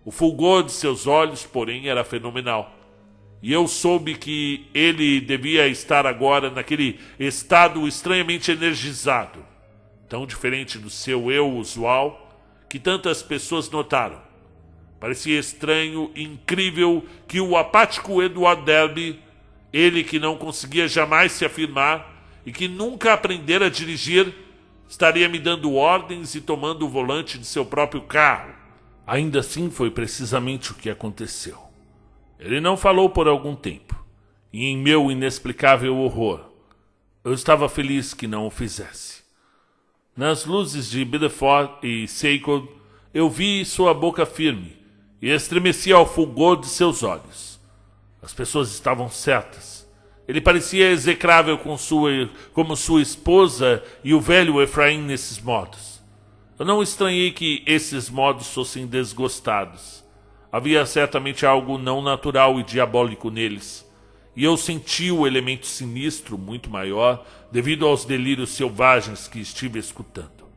[SPEAKER 1] O fulgor de seus olhos, porém, era fenomenal. E eu soube que ele devia estar agora naquele estado estranhamente energizado, tão diferente do seu eu usual, que tantas pessoas notaram. Parecia estranho e incrível que o apático Edward Derby, ele que não conseguia jamais se afirmar e que nunca aprendera a dirigir, estaria me dando ordens e tomando o volante de seu próprio carro. Ainda assim foi precisamente o que aconteceu. Ele não falou por algum tempo, e em meu inexplicável horror, eu estava feliz que não o fizesse. Nas luzes de Biddeford e Seacole, eu vi sua boca firme e estremecia ao fulgor de seus olhos. As pessoas estavam certas. Ele parecia execrável como sua esposa e o velho Efraim nesses modos. Eu não estranhei que esses modos fossem desgostados. Havia certamente algo não natural e diabólico neles, e eu senti o elemento sinistro muito maior devido aos delírios selvagens que estive escutando.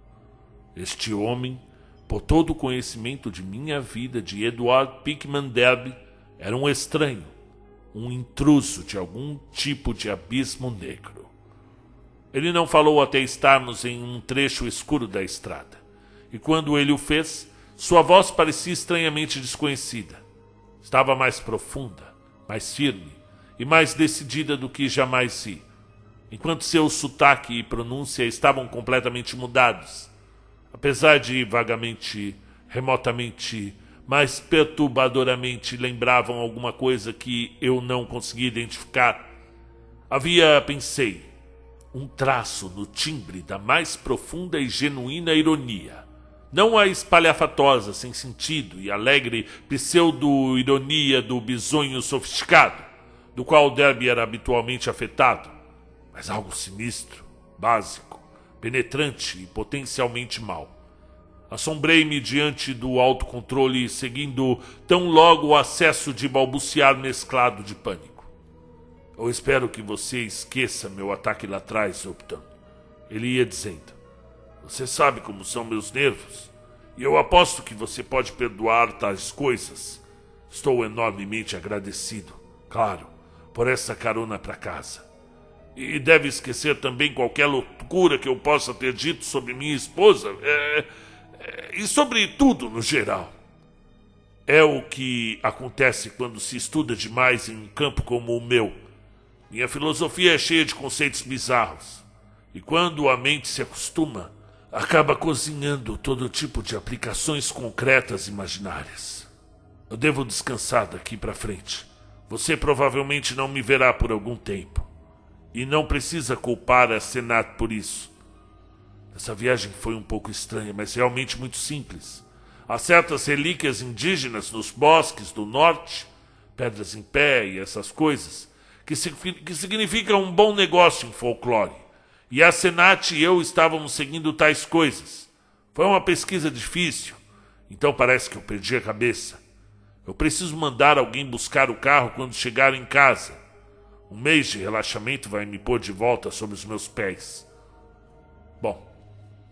[SPEAKER 1] Este homem, por todo o conhecimento de minha vida de Edward Pickman Derby, era um estranho, um intruso de algum tipo de abismo negro. Ele não falou até estarmos em um trecho escuro da estrada, e quando ele o fez, sua voz parecia estranhamente desconhecida. Estava mais profunda, mais firme e mais decidida do que jamais vi, enquanto seu sotaque e pronúncia estavam completamente mudados, apesar de vagamente, remotamente, mas perturbadoramente lembravam alguma coisa que eu não conseguia identificar. Havia, pensei, um traço no timbre da mais profunda e genuína ironia. Não a espalhafatosa, sem sentido e alegre pseudo-ironia do bisonho sofisticado, do qual Derby era habitualmente afetado, mas algo sinistro, básico, penetrante e potencialmente mau. Assombrei-me diante do autocontrole, seguindo tão logo o acesso de balbuciar mesclado de pânico. Eu espero que você esqueça meu ataque lá atrás, Upton. Ele ia dizendo. Você sabe como são meus nervos, e eu aposto que você pode perdoar tais coisas. Estou enormemente agradecido, claro, por essa carona para casa. E deve esquecer também qualquer loucura que eu possa ter dito sobre minha esposa, e sobre tudo no geral. É o que acontece quando se estuda demais em um campo como o meu. Minha filosofia é cheia de conceitos bizarros, e quando a mente se acostuma, acaba cozinhando todo tipo de aplicações concretas imaginárias. Eu devo descansar daqui para frente. Você provavelmente não me verá por algum tempo. E não precisa culpar a Senat por isso. Essa viagem foi um pouco estranha, mas realmente muito simples. Há certas relíquias indígenas nos bosques do norte, pedras em pé e essas coisas, que significam um bom negócio em folclore. E a Senat e eu estávamos seguindo tais coisas. Foi uma pesquisa difícil, então parece que eu perdi a cabeça. Eu preciso mandar alguém buscar o carro quando chegar em casa. Um mês de relaxamento vai me pôr de volta sobre os meus pés. Bom,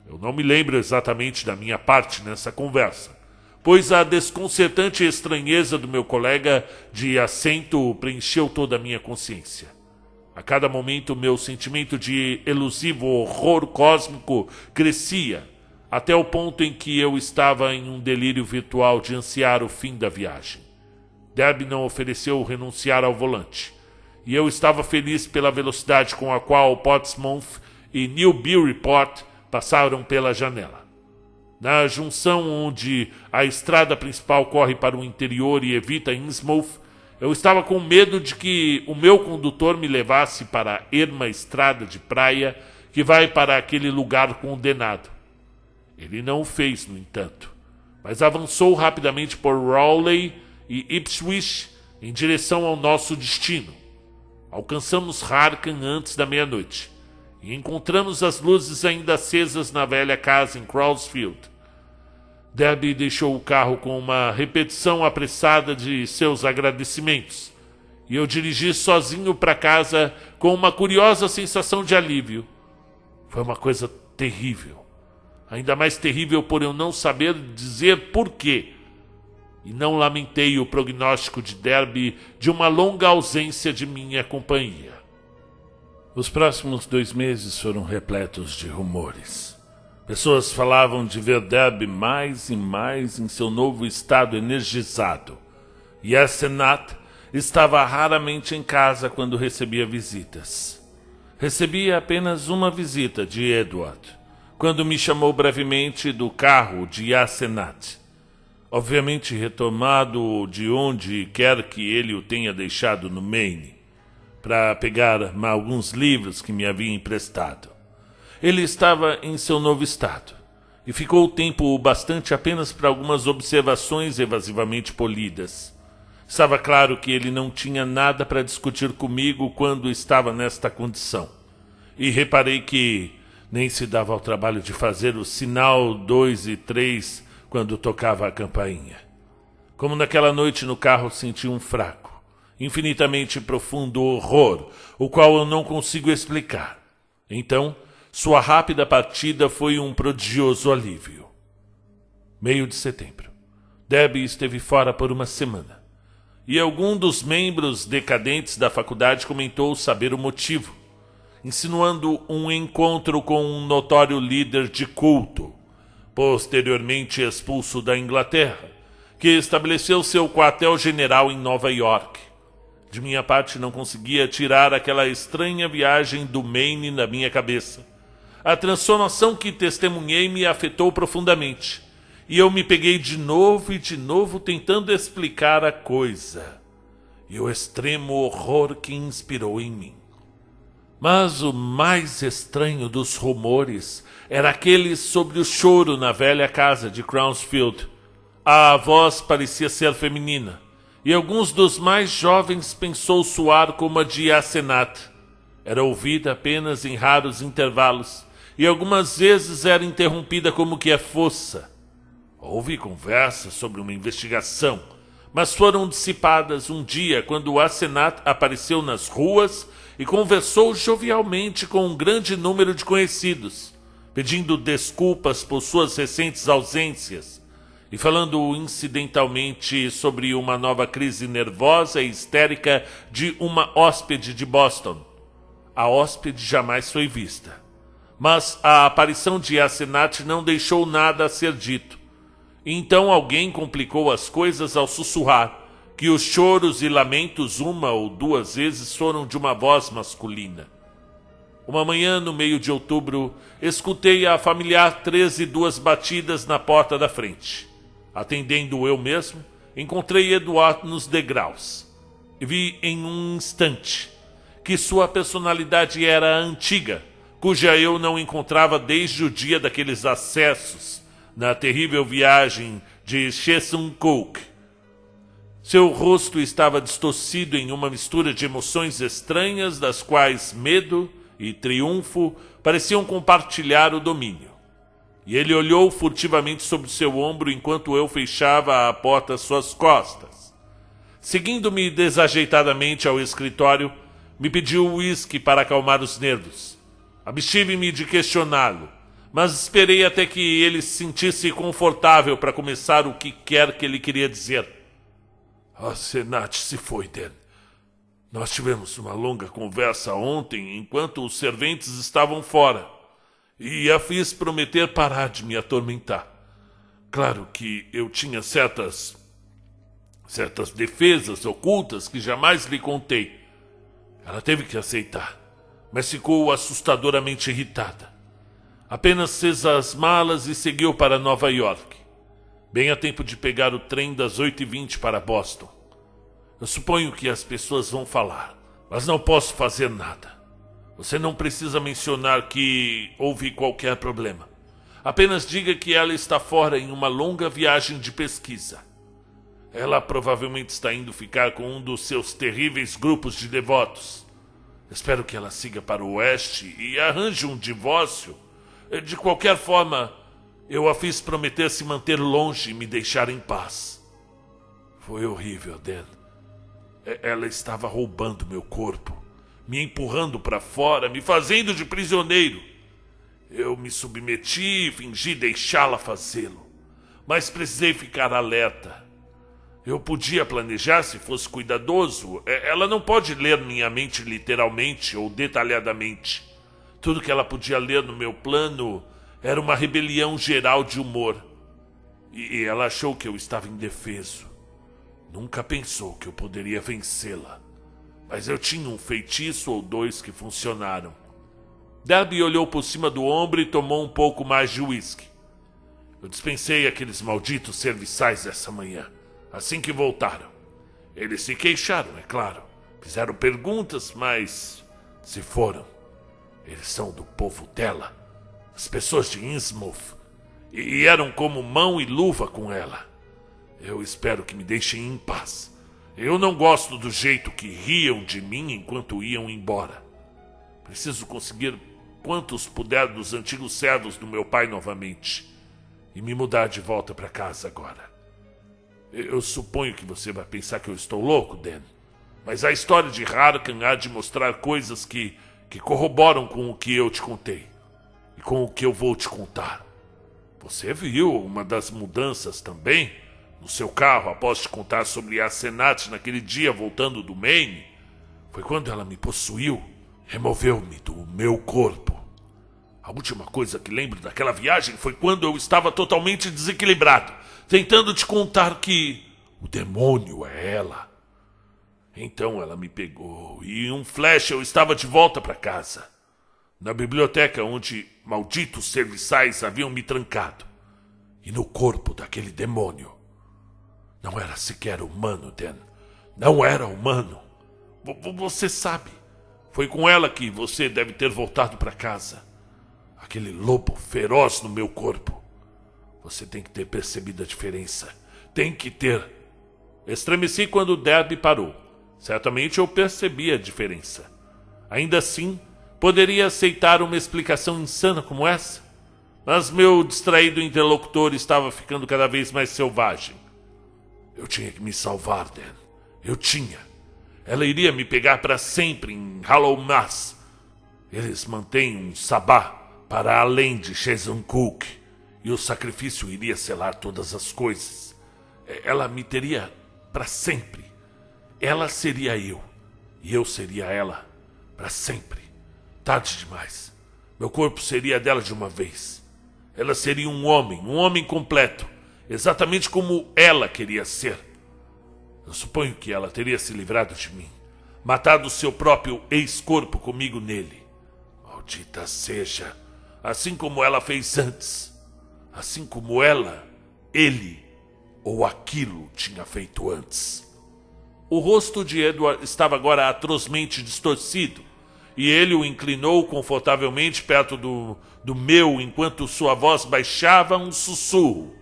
[SPEAKER 1] eu não me lembro exatamente da minha parte nessa conversa, pois a desconcertante estranheza do meu colega de assento preencheu toda a minha consciência. A cada momento, meu sentimento de elusivo horror cósmico crescia, até o ponto em que eu estava em um delírio virtual de ansiar o fim da viagem. Debbie não ofereceu renunciar ao volante, e eu estava feliz pela velocidade com a qual Portsmouth e Newburyport passaram pela janela. Na junção onde a estrada principal corre para o interior e evita Innsmouth, eu estava com medo de que o meu condutor me levasse para a erma estrada de praia que vai para aquele lugar condenado. Ele não o fez, no entanto, mas avançou rapidamente por Rowley e Ipswich em direção ao nosso destino. Alcançamos Harkham antes da meia-noite e encontramos as luzes ainda acesas na velha casa em Crowsfield. Debbie deixou o carro com uma repetição apressada de seus agradecimentos, e eu dirigi sozinho para casa com uma curiosa sensação de alívio. Foi uma coisa terrível, ainda mais terrível por eu não saber dizer porquê, e não lamentei o prognóstico de Debbie de uma longa ausência de minha companhia. Os próximos 2 meses foram repletos de rumores. Pessoas falavam de ver Debbie mais e mais em seu novo estado energizado. E a Senat estava raramente em casa quando recebia visitas. Recebia apenas uma visita de Edward, quando me chamou brevemente do carro de Asenat, obviamente retomado de onde quer que ele o tenha deixado no Maine, para pegar alguns livros que me havia emprestado. Ele estava em seu novo estado, e ficou tempo bastante apenas para algumas observações evasivamente polidas. Estava claro que ele não tinha nada para discutir comigo quando estava nesta condição, e reparei que nem se dava ao trabalho de fazer o sinal 2 e 3 quando tocava a campainha. Como naquela noite no carro senti um fraco, infinitamente profundo horror, o qual eu não consigo explicar. Então, sua rápida partida foi um prodigioso alívio. Meio de setembro. Debbie esteve fora por uma semana, e algum dos membros decadentes da faculdade comentou saber o motivo, insinuando um encontro com um notório líder de culto, posteriormente expulso da Inglaterra, que estabeleceu seu quartel-general em Nova York. De minha parte, não conseguia tirar aquela estranha viagem do Maine da minha cabeça. A transformação que testemunhei me afetou profundamente, e eu me peguei de novo e de novo tentando explicar a coisa, e o extremo horror que inspirou em mim. Mas o mais estranho dos rumores era aquele sobre o choro na velha casa de Crowsfield. A voz parecia ser feminina, e alguns dos mais jovens pensou soar como a de Asenat. Era ouvida apenas em raros intervalos, e algumas vezes era interrompida como que a fossa. Houve conversas sobre uma investigação, mas foram dissipadas um dia quando Asenat apareceu nas ruas e conversou jovialmente com um grande número de conhecidos, pedindo desculpas por suas recentes ausências e falando incidentalmente sobre uma nova crise nervosa e histérica de uma hóspede de Boston. A hóspede jamais foi vista, mas a aparição de Asenat não deixou nada a ser dito. Então alguém complicou as coisas ao sussurrar que os choros e lamentos 1 ou 2 vezes foram de uma voz masculina. Uma manhã, no meio de outubro, escutei a familiar 13:02 batidas na porta da frente. Atendendo eu mesmo, encontrei Eduardo nos degraus. E vi em um instante que sua personalidade era antiga, cuja eu não encontrava desde o dia daqueles acessos na terrível viagem de Chesuncook. Seu rosto estava distorcido em uma mistura de emoções estranhas, das quais medo e triunfo pareciam compartilhar o domínio. e ele olhou furtivamente sobre seu ombro enquanto eu fechava a porta às suas costas. Seguindo-me desajeitadamente ao escritório, me pediu uísque para acalmar os nervos. Abstive-me de questioná-lo, mas esperei até que ele se sentisse confortável para começar o que quer que ele queria dizer. A Senat se foi, Dan. Nós tivemos uma longa conversa ontem enquanto os serventes estavam fora, e a fiz prometer parar de me atormentar. Claro que eu tinha certas defesas ocultas que jamais lhe contei. Ela teve que aceitar, mas ficou assustadoramente irritada. Apenas fez as malas e seguiu para Nova York, bem a tempo de pegar o trem das 8h20 para Boston. Eu suponho que as pessoas vão falar, mas não posso fazer nada. Você não precisa mencionar que houve qualquer problema. Apenas diga que ela está fora em uma longa viagem de pesquisa. Ela provavelmente está indo ficar com um dos seus terríveis grupos de devotos. Espero que ela siga para o oeste e arranje um divórcio. De qualquer forma, eu a fiz prometer se manter longe e me deixar em paz. Foi horrível, Dan. Ela estava roubando meu corpo, me empurrando para fora, me fazendo de prisioneiro. Eu me submeti e fingi deixá-la fazê-lo, mas precisei ficar alerta. Eu podia planejar se fosse cuidadoso. Ela não pode ler minha mente literalmente ou detalhadamente. Tudo que ela podia ler no meu plano era uma rebelião geral de humor. E ela achou que eu estava indefeso. Nunca pensou que eu poderia vencê-la. Mas eu tinha um feitiço ou dois que funcionaram. Darby olhou por cima do ombro e tomou um pouco mais de uísque. Eu dispensei aqueles malditos serviçais essa manhã, assim que voltaram. Eles se queixaram, é claro. Fizeram perguntas, mas se foram. Eles são do povo dela, as pessoas de Innsmouth, e eram como mão e luva com ela. Eu espero que me deixem em paz. Eu não gosto do jeito que riam de mim enquanto iam embora. Preciso conseguir quantos puder dos antigos servos do meu pai novamente e me mudar de volta para casa agora. Eu suponho que você vai pensar que eu estou louco, Dan, mas a história de Harkan há de mostrar coisas que corroboram com o que eu te contei e com o que eu vou te contar. Você viu uma das mudanças também no seu carro após te contar sobre a Senat naquele dia voltando do Maine? Foi quando ela me possuiu, removeu-me do meu corpo. A última coisa que lembro daquela viagem foi quando eu estava totalmente desequilibrado, tentando te contar que o demônio é ela. Então ela me pegou e em um flash eu estava de volta para casa, na biblioteca onde malditos serviçais haviam me trancado, e no corpo daquele demônio. Não era sequer humano, Dan. Não era humano. Você sabe. Foi com ela que você deve ter voltado para casa. Aquele lobo feroz no meu corpo. Você tem que ter percebido a diferença. Tem que ter. Estremeci quando Darby parou. Certamente eu percebi a diferença. Ainda assim, poderia aceitar uma explicação insana como essa? Mas meu distraído interlocutor estava ficando cada vez mais selvagem. Eu tinha que me salvar, Dan. Eu tinha. Ela iria me pegar para sempre em Hallowmas. Eles mantêm um sabá para além de Shezancook, e o sacrifício iria selar todas as coisas. Ela me teria para sempre. Ela seria eu, e eu seria ela para sempre. Tarde demais. Meu corpo seria dela de uma vez. Ela seria um homem completo, exatamente como ela queria ser. Eu suponho que ela teria se livrado de mim, matado seu próprio ex-corpo comigo nele. Maldita seja, assim como ela fez antes, assim como ela, ele ou aquilo tinha feito antes. O rosto de Edward estava agora atrozmente distorcido, e ele o inclinou confortavelmente perto do meu enquanto sua voz baixava um sussurro.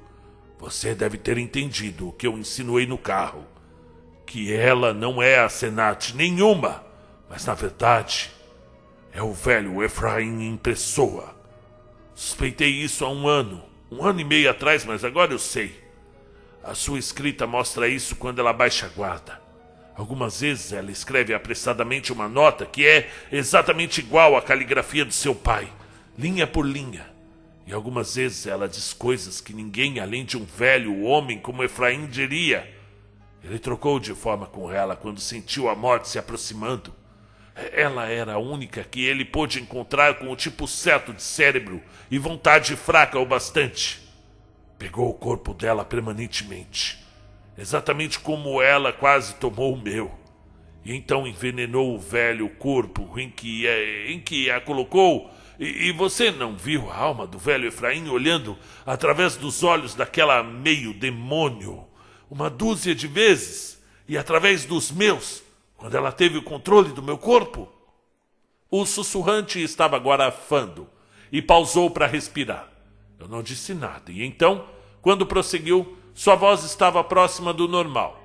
[SPEAKER 1] Você deve ter entendido o que eu insinuei no carro. Que ela não é a Senat nenhuma, mas na verdade é o velho Ephraim em pessoa. Suspeitei isso há um ano e meio atrás, mas agora eu sei. A sua escrita mostra isso quando ela baixa a guarda. Algumas vezes ela escreve apressadamente uma nota que é exatamente igual à caligrafia do seu pai, linha por linha. E algumas vezes ela diz coisas que ninguém além de um velho homem como Efraim diria. Ele trocou de forma com ela quando sentiu a morte se aproximando. Ela era a única que ele pôde encontrar com o tipo certo de cérebro e vontade fraca o bastante. Pegou o corpo dela permanentemente, exatamente como ela quase tomou o meu. E então envenenou o velho corpo em que a colocou. E você não viu a alma do velho Efraim olhando através dos olhos daquela meio demônio uma dúzia de vezes, e através dos meus, quando ela teve o controle do meu corpo? O sussurrante estava agora afando e pausou para respirar. Eu não disse nada, e então, quando prosseguiu, sua voz estava próxima do normal.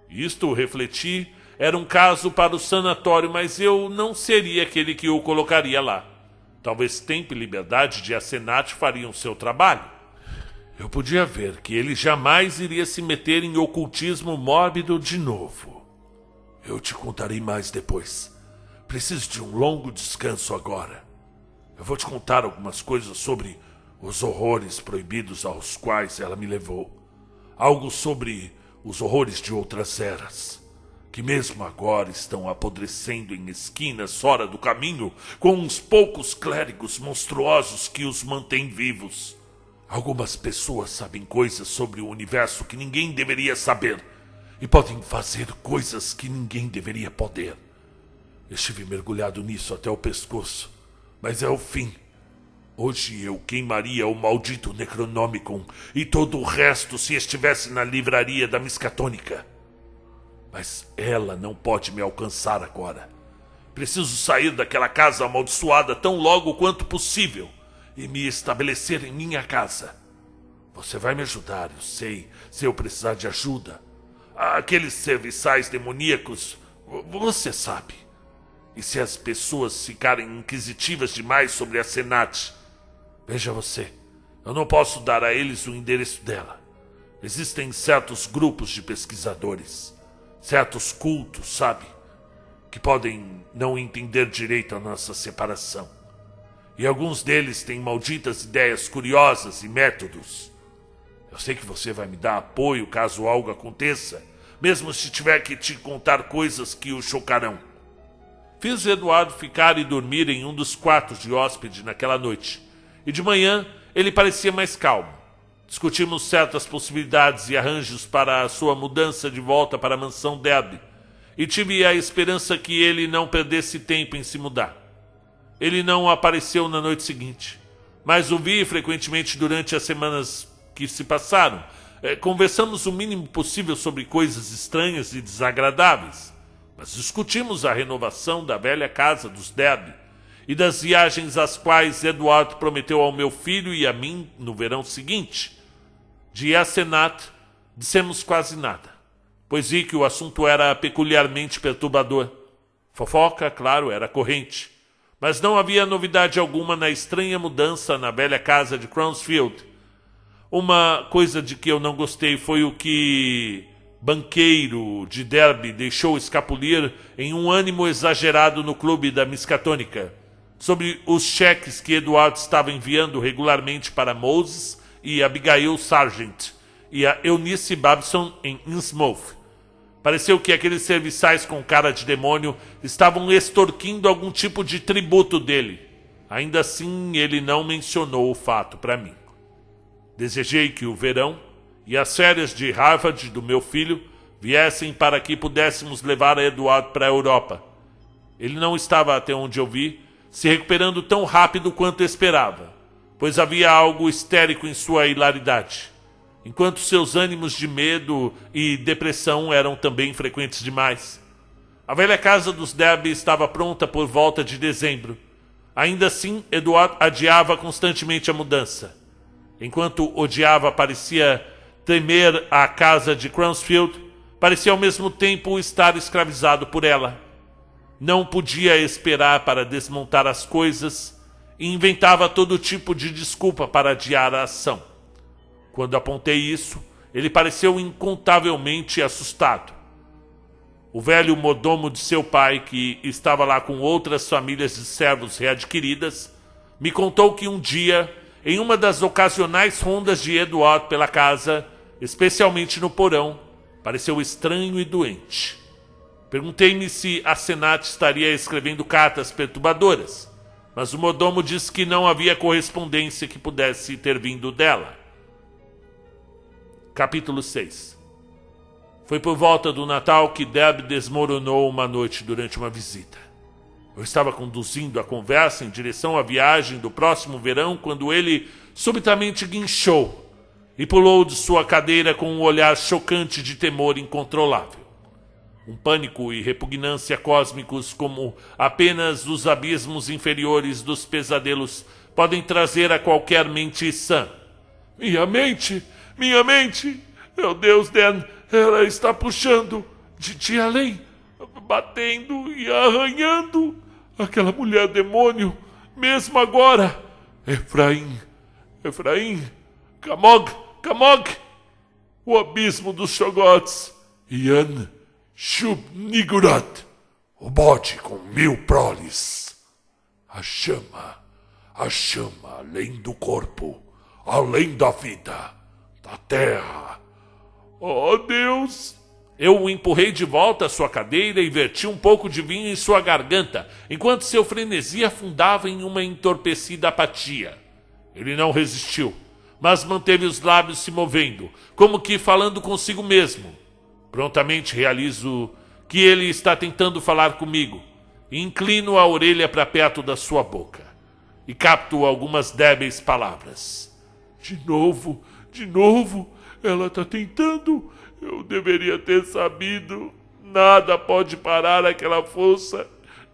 [SPEAKER 1] Isto, refleti, era um caso para o sanatório, mas eu não seria aquele que o colocaria lá. Talvez Tempo e Liberdade de Asenat fariam seu trabalho. Eu podia ver que ele jamais iria se meter em ocultismo mórbido de novo. Eu te contarei mais depois. Preciso de um longo descanso agora. Eu vou te contar algumas coisas sobre os horrores proibidos aos quais ela me levou. Algo sobre os horrores de outras eras, que mesmo agora estão apodrecendo em esquinas fora do caminho, com uns poucos clérigos monstruosos que os mantêm vivos. Algumas pessoas sabem coisas sobre o universo que ninguém deveria saber, e podem fazer coisas que ninguém deveria poder. Estive mergulhado nisso até o pescoço, mas é o fim. Hoje eu queimaria o maldito Necronomicon e todo o resto se estivesse na livraria da Miskatônica. Mas ela não pode me alcançar agora. Preciso sair daquela casa amaldiçoada tão logo quanto possível e me estabelecer em minha casa. Você vai me ajudar, eu sei, se eu precisar de ajuda. Aqueles serviçais demoníacos, você sabe. E se as pessoas ficarem inquisitivas demais sobre a Senat? Veja você, eu não posso dar a eles o endereço dela. Existem certos grupos de pesquisadores, certos cultos, sabe, que podem não entender direito a nossa separação. E alguns deles têm malditas ideias curiosas e métodos. Eu sei que você vai me dar apoio caso algo aconteça, mesmo se tiver que te contar coisas que o chocarão. Fiz Eduardo ficar e dormir em um dos quartos de hóspede naquela noite, e de manhã ele parecia mais calmo. Discutimos certas possibilidades e arranjos para a sua mudança de volta para a mansão Derby, e tive a esperança que ele não perdesse tempo em se mudar. Ele não apareceu na noite seguinte, mas o vi frequentemente durante as semanas que se passaram. Conversamos o mínimo possível sobre coisas estranhas e desagradáveis, mas discutimos a renovação da velha casa dos Derby e das viagens às quais Eduardo prometeu ao meu filho e a mim no verão seguinte. De Asenat dissemos quase nada, pois vi que o assunto era peculiarmente perturbador. Fofoca, claro, era corrente, mas não havia novidade alguma na estranha mudança na velha casa de Crownsfield. Uma coisa de que eu não gostei foi o que banqueiro de Derby deixou escapulir em um ânimo exagerado no clube da Miskatônica sobre os cheques que Eduardo estava enviando regularmente para Moses e Abigail Sargent e a Eunice Babson em Innsmouth. Pareceu que aqueles serviçais com cara de demônio estavam extorquindo algum tipo de tributo dele. Ainda assim, ele não mencionou o fato para mim. Desejei que o verão e as férias de Harvard do meu filho viessem para que pudéssemos levar a Eduardo para a Europa. Ele não estava, até onde eu vi, se recuperando tão rápido quanto esperava, pois havia algo histérico em sua hilaridade, enquanto seus ânimos de medo e depressão eram também frequentes demais. A velha casa dos Derby estava pronta por volta de dezembro. Ainda assim, Eduardo adiava constantemente a mudança. Enquanto odiava, parecia temer a casa de Crownsfield, parecia ao mesmo tempo estar escravizado por ela. Não podia esperar para desmontar as coisas e inventava todo tipo de desculpa para adiar a ação. Quando apontei isso, ele pareceu incontavelmente assustado. O velho mordomo de seu pai, que estava lá com outras famílias de servos readquiridas, me contou que um dia, em uma das ocasionais rondas de Edward pela casa, especialmente no porão, pareceu estranho e doente. Perguntei-me se a Senat estaria escrevendo cartas perturbadoras, mas o mordomo disse que não havia correspondência que pudesse ter vindo dela. Capítulo 6. Foi por volta do Natal que Deb desmoronou uma noite durante uma visita. Eu estava conduzindo a conversa em direção à viagem do próximo verão quando ele subitamente guinchou e pulou de sua cadeira com um olhar chocante de temor incontrolável. Um pânico e repugnância cósmicos como apenas os abismos inferiores dos pesadelos podem trazer a qualquer mente sã. Minha mente! Meu Deus, Dan, ela está puxando de além, batendo e arranhando. Aquela mulher demônio, mesmo agora. Efraim, Kamog, o abismo dos Shogots. Yan Shub-Nigurat, o bode com 1000 proles. A chama além do corpo, além da vida, da terra. Oh, Deus! Eu o empurrei de volta à sua cadeira e verti um pouco de vinho em sua garganta, enquanto seu frenesi afundava em uma entorpecida apatia. Ele não resistiu, mas manteve os lábios se movendo, como que falando consigo mesmo. Prontamente realizo que ele está tentando falar comigo, e inclino a orelha para perto da sua boca, e capto algumas débeis palavras. De novo, ela está tentando. Eu deveria ter sabido. Nada pode parar aquela força,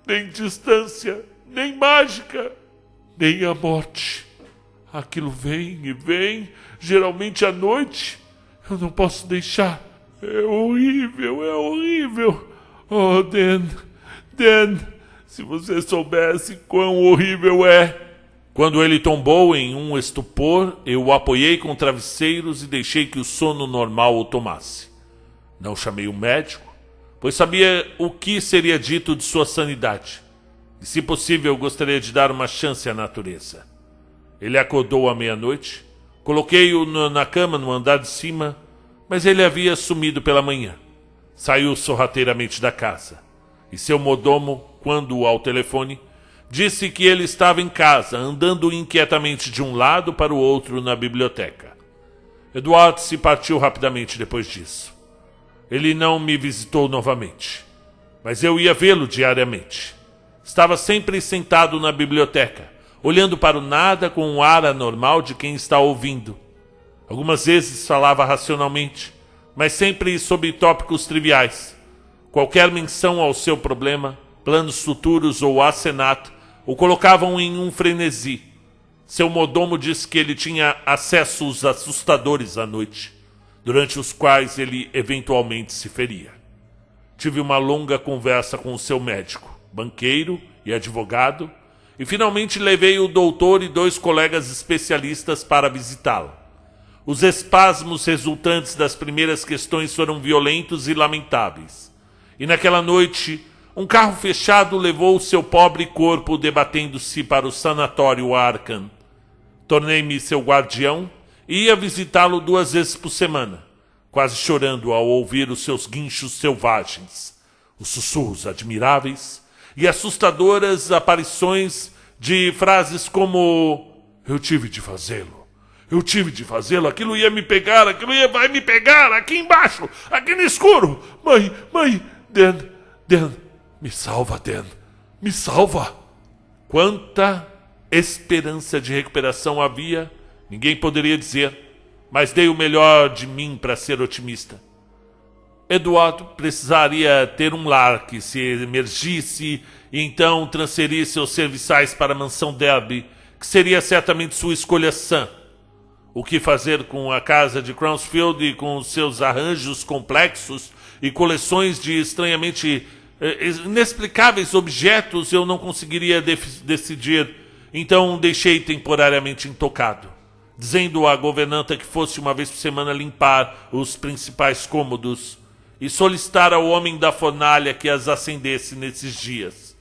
[SPEAKER 1] nem distância, nem mágica, nem a morte. Aquilo vem e vem, geralmente à noite. Eu não posso deixar. É horrível. Oh, Dan, se você soubesse quão horrível é. Quando ele tombou em um estupor, eu o apoiei com travesseiros e deixei que o sono normal o tomasse. Não chamei o médico, pois sabia o que seria dito de sua sanidade. E, se possível, gostaria de dar uma chance à natureza. Ele acordou à meia-noite, coloquei-o na cama no andar de cima, mas ele havia sumido pela manhã. Saiu sorrateiramente da casa. E seu mordomo, quando ao telefone, disse que ele estava em casa, andando inquietamente de um lado para o outro na biblioteca. Edward se partiu rapidamente depois disso. Ele não me visitou novamente, mas eu ia vê-lo diariamente. Estava sempre sentado na biblioteca, olhando para o nada com um ar anormal de quem está ouvindo. Algumas vezes falava racionalmente, mas sempre sobre tópicos triviais. Qualquer menção ao seu problema, planos futuros ou acenato, o colocavam em um frenesi. Seu mordomo disse que ele tinha acessos assustadores à noite, durante os quais ele eventualmente se feria. Tive uma longa conversa com o seu médico, banqueiro e advogado, e finalmente levei o doutor e 2 colegas especialistas para visitá-lo. Os espasmos resultantes das primeiras questões foram violentos e lamentáveis. E naquela noite, um carro fechado levou seu pobre corpo debatendo-se para o sanatório Arkham. Tornei-me seu guardião e ia visitá-lo 2 vezes por semana, quase chorando ao ouvir os seus guinchos selvagens, os sussurros admiráveis e assustadoras aparições de frases como "Eu tive de fazê-lo, aquilo vai me pegar, aqui embaixo, aqui no escuro, mãe, Dan, me salva, Dan, me salva." Quanta esperança de recuperação havia, ninguém poderia dizer, mas dei o melhor de mim para ser otimista. Edward precisaria ter um lar que se emergisse e então transferir seus serviçais para a mansão Derby, que seria certamente sua escolha sã. O que fazer com a casa de Crownsfield e com seus arranjos complexos e coleções de estranhamente inexplicáveis objetos eu não conseguiria decidir, Então deixei temporariamente intocado, dizendo à governanta que fosse uma vez por semana limpar os principais cômodos e solicitar ao homem da fornalha que as acendesse nesses dias.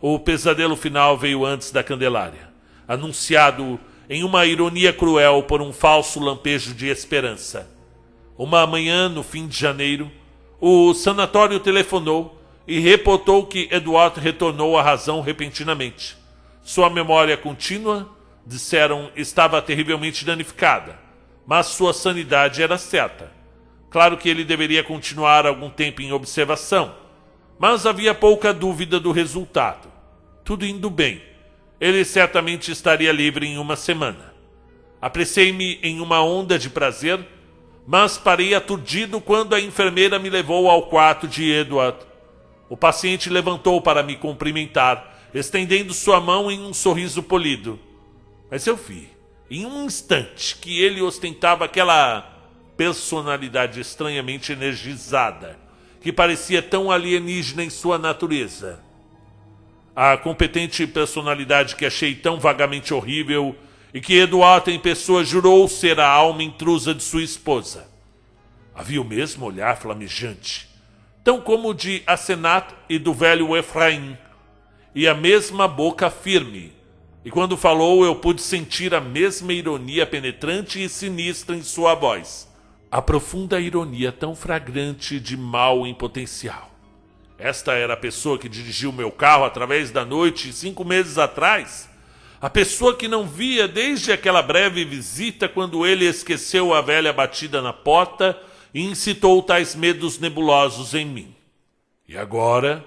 [SPEAKER 1] O pesadelo final veio antes da Candelária, anunciado em uma ironia cruel por um falso lampejo de esperança. Uma manhã, no fim de janeiro, o sanatório telefonou e reportou que Edward retornou à razão repentinamente. Sua memória contínua, disseram, estava terrivelmente danificada, mas sua sanidade era certa. Claro que ele deveria continuar algum tempo em observação, mas havia pouca dúvida do resultado. Tudo indo bem. Ele certamente estaria livre em uma semana. Apressei-me em uma onda de prazer, mas parei aturdido quando a enfermeira me levou ao quarto de Edward. O paciente levantou para me cumprimentar, estendendo sua mão em um sorriso polido. Mas eu vi, em um instante, que ele ostentava aquela personalidade estranhamente energizada, que parecia tão alienígena em sua natureza. A competente personalidade que achei tão vagamente horrível e que Edward em pessoa jurou ser a alma intrusa de sua esposa. Havia o mesmo olhar flamejante, tão como o de Asenat e do velho Efraim, e a mesma boca firme, e quando falou eu pude sentir a mesma ironia penetrante e sinistra em sua voz. A profunda ironia tão flagrante de mal em potencial. Esta era a pessoa que dirigiu meu carro através da noite 5 meses atrás. A pessoa que não via desde aquela breve visita quando ele esqueceu a velha batida na porta e incitou tais medos nebulosos em mim. E agora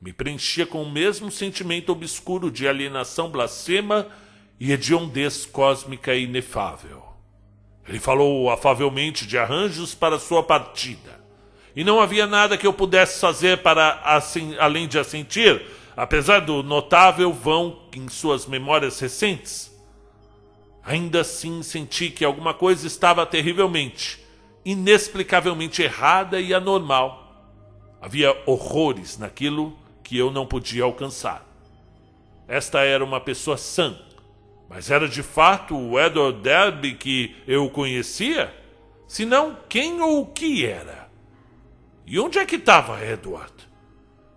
[SPEAKER 1] me preenchia com o mesmo sentimento obscuro de alienação blasfema e hediondez cósmica inefável. Ele falou afavelmente de arranjos para sua partida, e não havia nada que eu pudesse fazer para, assim, além de assentir, apesar do notável vão em suas memórias recentes. Ainda assim senti que alguma coisa estava terrivelmente, inexplicavelmente errada e anormal. Havia horrores naquilo que eu não podia alcançar. Esta era uma pessoa sã, mas era de fato o Edward Derby que eu conhecia? Se não, quem ou o que era? E onde é que estava Edward?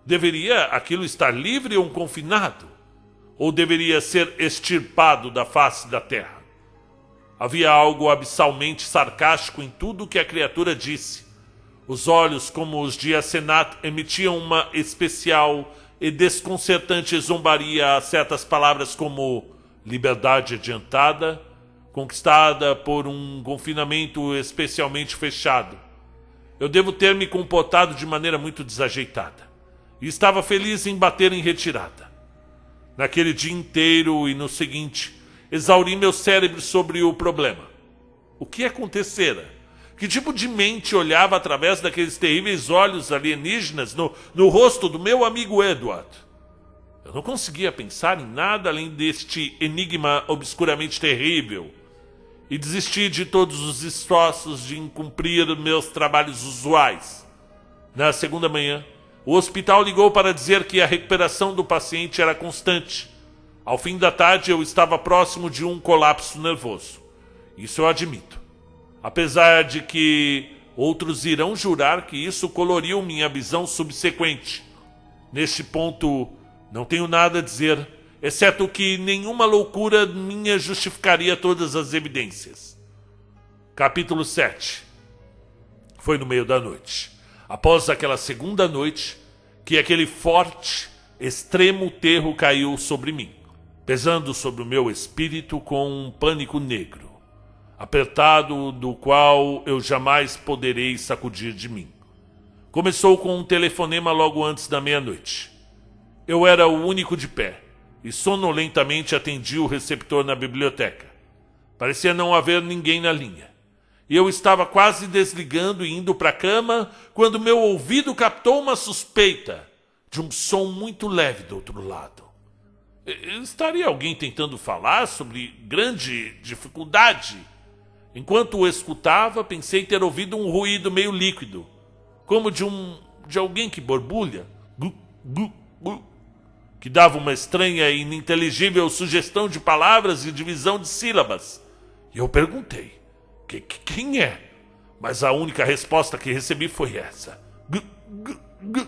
[SPEAKER 1] Deveria aquilo estar livre ou confinado? Ou deveria ser extirpado da face da terra? Havia algo abissalmente sarcástico em tudo que a criatura disse. Os olhos, como os de Asenat, emitiam uma especial e desconcertante zombaria a certas palavras como liberdade adiantada, conquistada por um confinamento especialmente fechado. Eu devo ter me comportado de maneira muito desajeitada, e estava feliz em bater em retirada. Naquele dia inteiro e no seguinte, exauri meu cérebro sobre o problema. O que acontecera? Que tipo de mente olhava através daqueles terríveis olhos alienígenas no rosto do meu amigo Edward? Eu não conseguia pensar em nada além deste enigma obscuramente terrível, e desisti de todos os esforços de cumprir meus trabalhos usuais. Na segunda manhã, o hospital ligou para dizer que a recuperação do paciente era constante. Ao fim da tarde, eu estava próximo de um colapso nervoso. Isso eu admito. Apesar de que outros irão jurar que isso coloriu minha visão subsequente. Neste ponto, não tenho nada a dizer, exceto que nenhuma loucura minha justificaria todas as evidências. Capítulo 7. Foi no meio da noite, após aquela segunda noite, que aquele forte, extremo terror caiu sobre mim, pesando sobre o meu espírito com um pânico negro, apertado do qual eu jamais poderei sacudir de mim. Começou com um telefonema logo antes da meia-noite. Eu era o único de pé, e sonolentamente atendi o receptor na biblioteca. Parecia não haver ninguém na linha. E eu estava quase desligando e indo para a cama quando meu ouvido captou uma suspeita de um som muito leve do outro lado. Estaria alguém tentando falar sobre grande dificuldade? Enquanto o escutava, pensei ter ouvido um ruído meio líquido, como de alguém que borbulha, que dava uma estranha e ininteligível sugestão de palavras e divisão de sílabas. E eu perguntei, quem é? Mas a única resposta que recebi foi essa. G, g, g.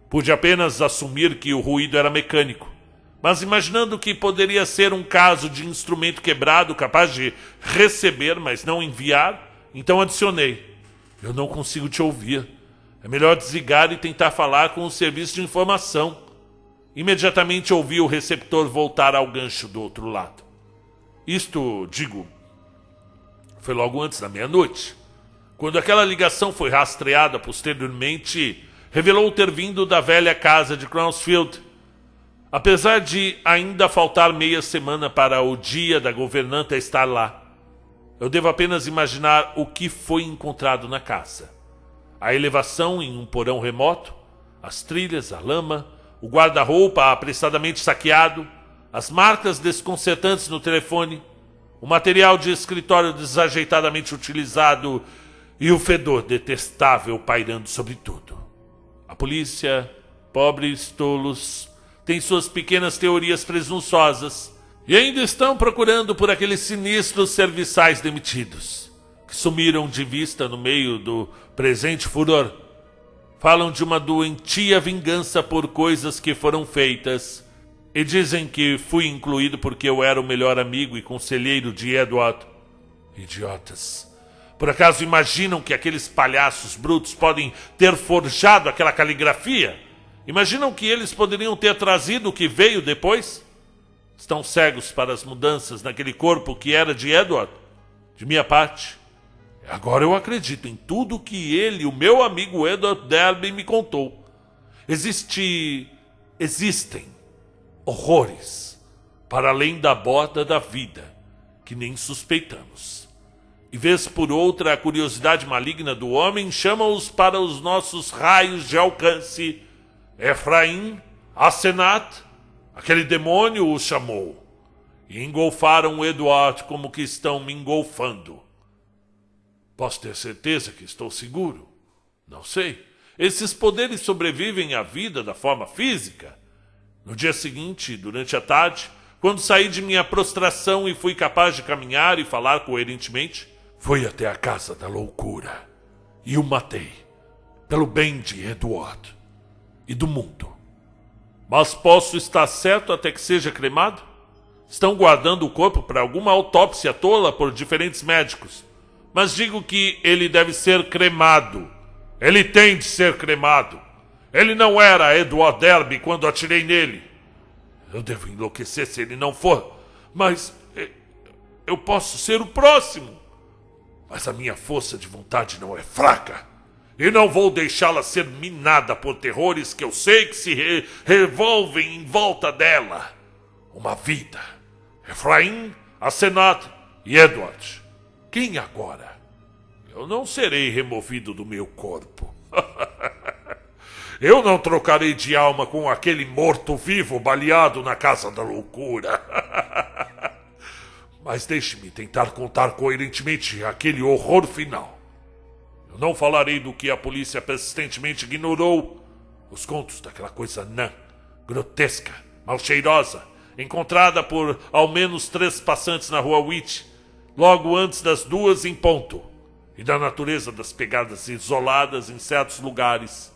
[SPEAKER 1] Pude apenas assumir que o ruído era mecânico, mas imaginando que poderia ser um caso de instrumento quebrado capaz de receber, mas não enviar, então adicionei. Eu não consigo te ouvir. É melhor desligar e tentar falar com o serviço de informação. Imediatamente ouvi o receptor voltar ao gancho do outro lado. Isto, digo, foi logo antes da meia-noite. Quando aquela ligação foi rastreada posteriormente, revelou ter vindo da velha casa de Crownsfield. Apesar de ainda faltar meia semana para o dia da governanta estar lá, eu devo apenas imaginar o que foi encontrado na casa. A elevação em um porão remoto, as trilhas, a lama, o guarda-roupa apressadamente saqueado, as marcas desconcertantes no telefone, o material de escritório desajeitadamente utilizado e o fedor detestável pairando sobre tudo. A polícia, pobres tolos, tem suas pequenas teorias presunçosas e ainda estão procurando por aqueles sinistros serviçais demitidos, que sumiram de vista no meio do presente furor. Falam de uma doentia vingança por coisas que foram feitas e dizem que fui incluído porque eu era o melhor amigo e conselheiro de Edward. Idiotas. Por acaso imaginam que aqueles palhaços brutos podem ter forjado aquela caligrafia? Imaginam que eles poderiam ter trazido o que veio depois? Estão cegos para as mudanças naquele corpo que era de Edward? De minha parte, agora eu acredito em tudo que ele, o meu amigo Edward Derby, me contou. Existem horrores para além da borda da vida que nem suspeitamos. E vez por outra a curiosidade maligna do homem chama-os para os nossos raios de alcance. Efraim, Asenat, aquele demônio os chamou. E engolfaram Edward como que estão me engolfando. Posso ter certeza que estou seguro? Não sei. Esses poderes sobrevivem à vida da forma física. No dia seguinte, durante a tarde, quando saí de minha prostração e fui capaz de caminhar e falar coerentemente, fui até a casa da loucura e o matei, pelo bem de Edward e do mundo. Mas posso estar certo até que seja cremado? Estão guardando o corpo para alguma autópsia tola por diferentes médicos. Mas digo que ele deve ser cremado. Ele tem de ser cremado. Ele não era Edward Derby quando atirei nele. Eu devo enlouquecer se ele não for. Mas eu posso ser o próximo. Mas a minha força de vontade não é fraca. E não vou deixá-la ser minada por terrores que eu sei que se revolvem em volta dela. Uma vida. Efraim, Asenat e Edward. Quem agora? Eu não serei removido do meu corpo. Eu não trocarei de alma com aquele morto-vivo baleado na casa da loucura. Mas deixe-me tentar contar coerentemente aquele horror final. Eu não falarei do que a polícia persistentemente ignorou. Os contos daquela coisa anã, grotesca, mal-cheirosa, encontrada por ao menos 3 passantes na rua Witch, logo antes das 2 em ponto, e da natureza das pegadas isoladas em certos lugares.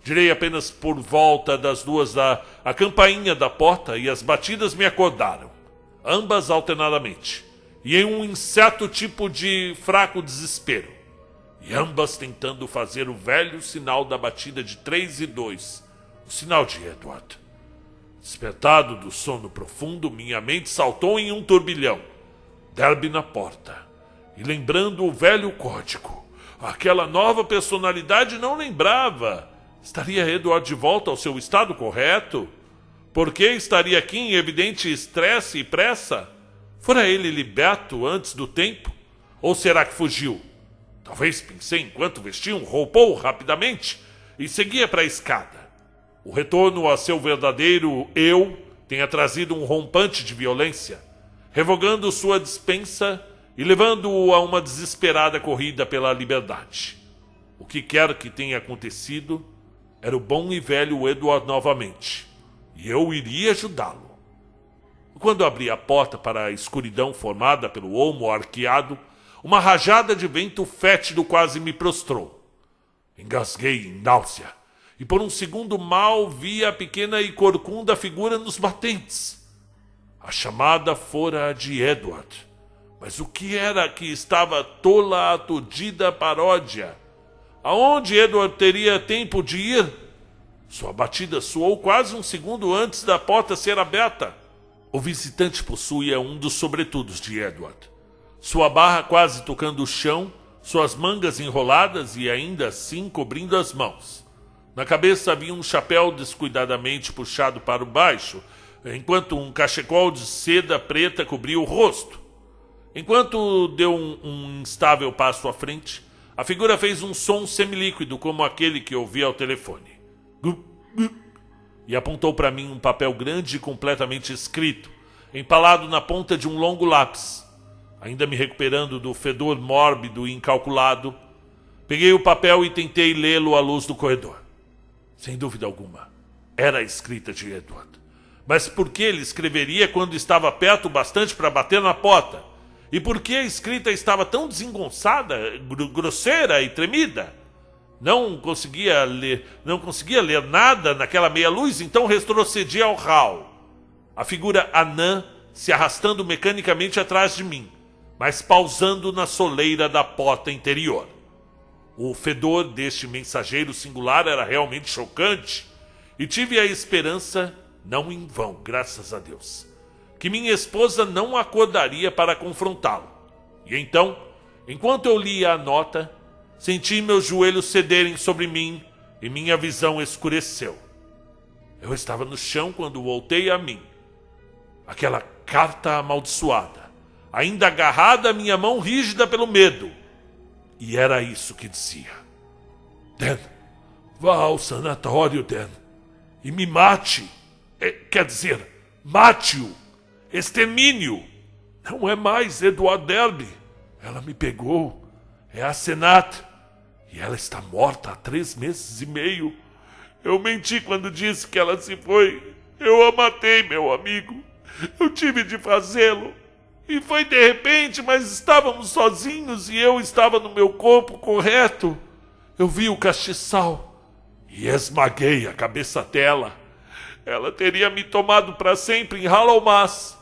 [SPEAKER 1] Direi apenas por volta das 2 a campainha da porta e as batidas me acordaram, ambas alternadamente, e em um incerto tipo de fraco desespero, e ambas tentando fazer o velho sinal da batida de 3 e 2, o sinal de Edward. Despertado do sono profundo, minha mente saltou em um turbilhão. Derby na porta, e lembrando o velho código, aquela nova personalidade não lembrava. Estaria Edward de volta ao seu estado correto? Por que estaria aqui em evidente estresse e pressa? Fora ele liberto antes do tempo? Ou será que fugiu? Talvez, pensei enquanto vestia roupou rapidamente e seguia para a escada. O retorno a seu verdadeiro eu tenha trazido um rompante de violência, revogando sua dispensa e levando-o a uma desesperada corrida pela liberdade. O que quer que tenha acontecido, era o bom e velho Edward novamente, e eu iria ajudá-lo. Quando abri a porta para a escuridão formada pelo olmo arqueado, uma rajada de vento fétido quase me prostrou. Engasguei em náusea, e por um segundo mal vi a pequena e corcunda figura nos batentes. A chamada fora a de Edward. Mas o que era que estava tola aturdida paródia? Aonde Edward teria tempo de ir? Sua batida soou quase um segundo antes da porta ser aberta. O visitante possuía um dos sobretudos de Edward. Sua barra quase tocando o chão, suas mangas enroladas e ainda assim cobrindo as mãos. Na cabeça havia um chapéu descuidadamente puxado para o baixo, enquanto um cachecol de seda preta cobria o rosto. Enquanto deu um instável passo à frente, a figura fez um som semilíquido como aquele que ouvi ao telefone. Gup, gup, e apontou para mim um papel grande e completamente escrito, empalado na ponta de um longo lápis. Ainda me recuperando do fedor mórbido e incalculado, peguei o papel e tentei lê-lo à luz do corredor. Sem dúvida alguma, era a escrita de Edward. Mas por que ele escreveria quando estava perto o bastante para bater na porta? E por que a escrita estava tão desengonçada, grosseira e tremida? Não conseguia ler nada naquela meia-luz, então retrocedi ao hall. A figura anã se arrastando mecanicamente atrás de mim, mas pausando na soleira da porta interior. O fedor deste mensageiro singular era realmente chocante, e tive a esperança, não em vão, graças a Deus, que minha esposa não acordaria para confrontá-lo. E então, enquanto eu lia a nota, senti meus joelhos cederem sobre mim e minha visão escureceu. Eu estava no chão quando voltei a mim. Aquela carta amaldiçoada, ainda agarrada à minha mão rígida pelo medo. E era isso que dizia: Dan, vá ao sanatório, Dan, e me mate. Quer dizer, mate-o. Extermínio. Não é mais Edward Derby. Ela me pegou. É a Senat. E ela está morta há 3 meses e meio. Eu menti quando disse que ela se foi. Eu a matei, meu amigo. Eu tive de fazê-lo. E foi de repente, mas estávamos sozinhos e eu estava no meu corpo correto. Eu vi o castiçal e esmaguei a cabeça dela. Ela teria me tomado para sempre em Hallowmas.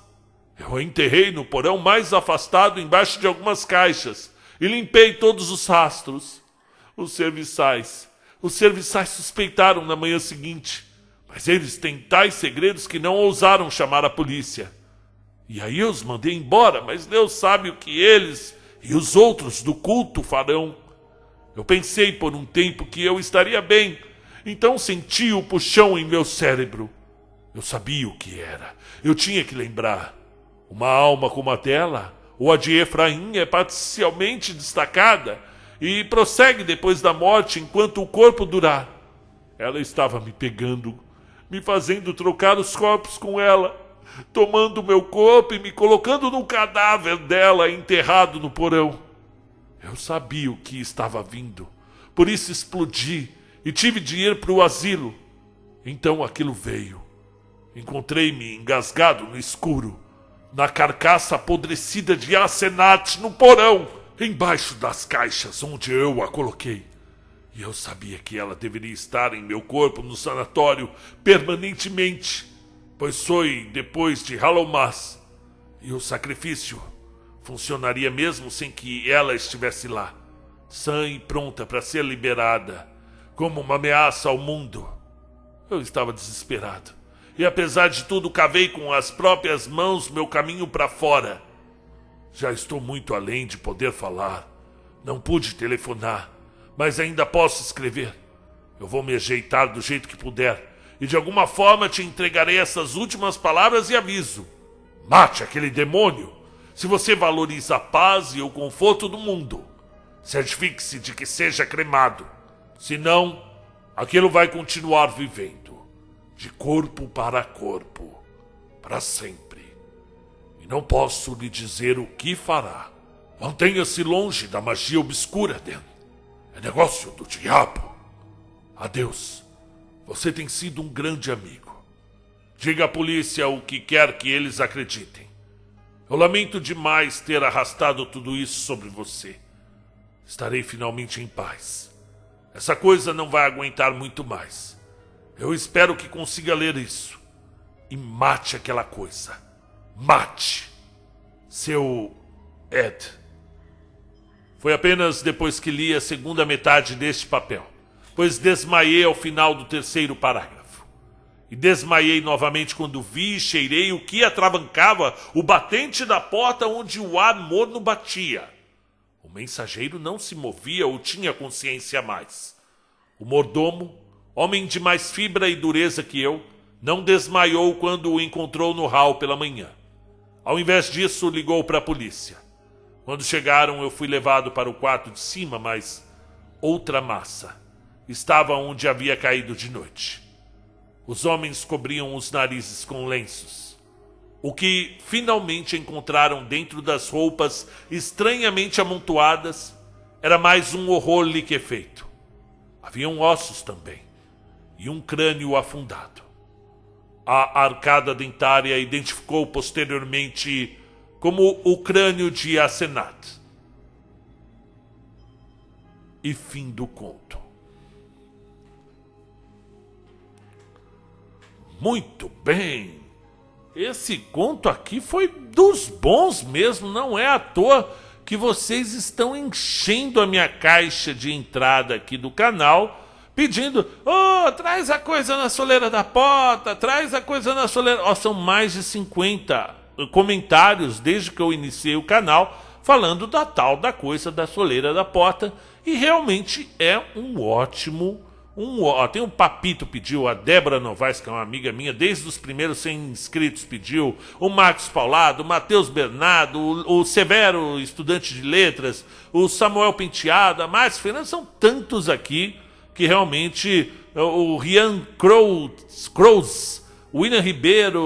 [SPEAKER 1] Eu a enterrei no porão mais afastado embaixo de algumas caixas e limpei todos os rastros. Os serviçais suspeitaram na manhã seguinte, mas eles têm tais segredos que não ousaram chamar a polícia. E aí eu os mandei embora, mas Deus sabe o que eles e os outros do culto farão. Eu pensei por um tempo que eu estaria bem, então senti o puxão em meu cérebro. Eu sabia o que era, eu tinha que lembrar. Uma alma como a dela, ou a de Efraim, é parcialmente destacada e prossegue depois da morte enquanto o corpo durar. Ela estava me pegando, me fazendo trocar os corpos com ela, tomando o meu corpo e me colocando no cadáver dela enterrado no porão. Eu sabia o que estava vindo, por isso explodi e tive de ir para o asilo. Então aquilo veio. Encontrei-me engasgado no escuro, na carcaça apodrecida de Asenat no porão, embaixo das caixas onde eu a coloquei. E eu sabia que ela deveria estar em meu corpo no sanatório permanentemente, pois foi depois de Hallowmas. E o sacrifício funcionaria mesmo sem que ela estivesse lá, sã e pronta para ser liberada, como uma ameaça ao mundo. Eu estava desesperado. E apesar de tudo, cavei com as próprias mãos meu caminho para fora. Já estou muito além de poder falar. Não pude telefonar, mas ainda posso escrever. Eu vou me ajeitar do jeito que puder, e de alguma forma te entregarei essas últimas palavras e aviso. Mate aquele demônio, se você valoriza a paz e o conforto do mundo. Certifique-se de que seja cremado. Senão, aquilo vai continuar vivendo. De corpo para corpo, para sempre. E não posso lhe dizer o que fará. Mantenha-se longe da magia obscura, Dan. É negócio do diabo. Adeus. Você tem sido um grande amigo. Diga à polícia o que quer que eles acreditem. Eu lamento demais ter arrastado tudo isso sobre você. Estarei finalmente em paz. Essa coisa não vai aguentar muito mais. Eu espero que consiga ler isso. E mate aquela coisa. Mate. Seu Ed. Foi apenas depois que li a segunda metade deste papel, pois desmaiei ao final do terceiro parágrafo. E desmaiei novamente quando vi e cheirei o que atravancava o batente da porta onde o ar morno batia. O mensageiro não se movia ou tinha consciência mais. O mordomo, homem de mais fibra e dureza que eu, não desmaiou quando o encontrou no hall pela manhã. Ao invés disso, ligou para a polícia. Quando chegaram, eu fui levado para o quarto de cima, mas outra massa estava onde havia caído de noite. Os homens cobriam os narizes com lenços. O que finalmente encontraram dentro das roupas estranhamente amontoadas era mais um horror liquefeito. Haviam ossos também, e um crânio afundado. A arcada dentária identificou posteriormente como o crânio de Asenat. E fim do conto. Muito bem. Esse conto aqui foi dos bons mesmo, não é à toa que vocês estão enchendo a minha caixa de entrada aqui do canal, pedindo, traz a coisa na soleira da porta, traz a coisa na soleira... são mais de 50 comentários desde que eu iniciei o canal, falando da tal da coisa da soleira da porta, e realmente é um ótimo... tem um Papito pediu, a Débora Novaes, que é uma amiga minha, desde os primeiros 100 inscritos pediu, o Marcos Paulado, o Matheus Bernardo, o Severo, estudante de letras, o Samuel Penteado, a Márcia Fernandes, são tantos aqui que realmente, o Rian Crows, o William Ribeiro,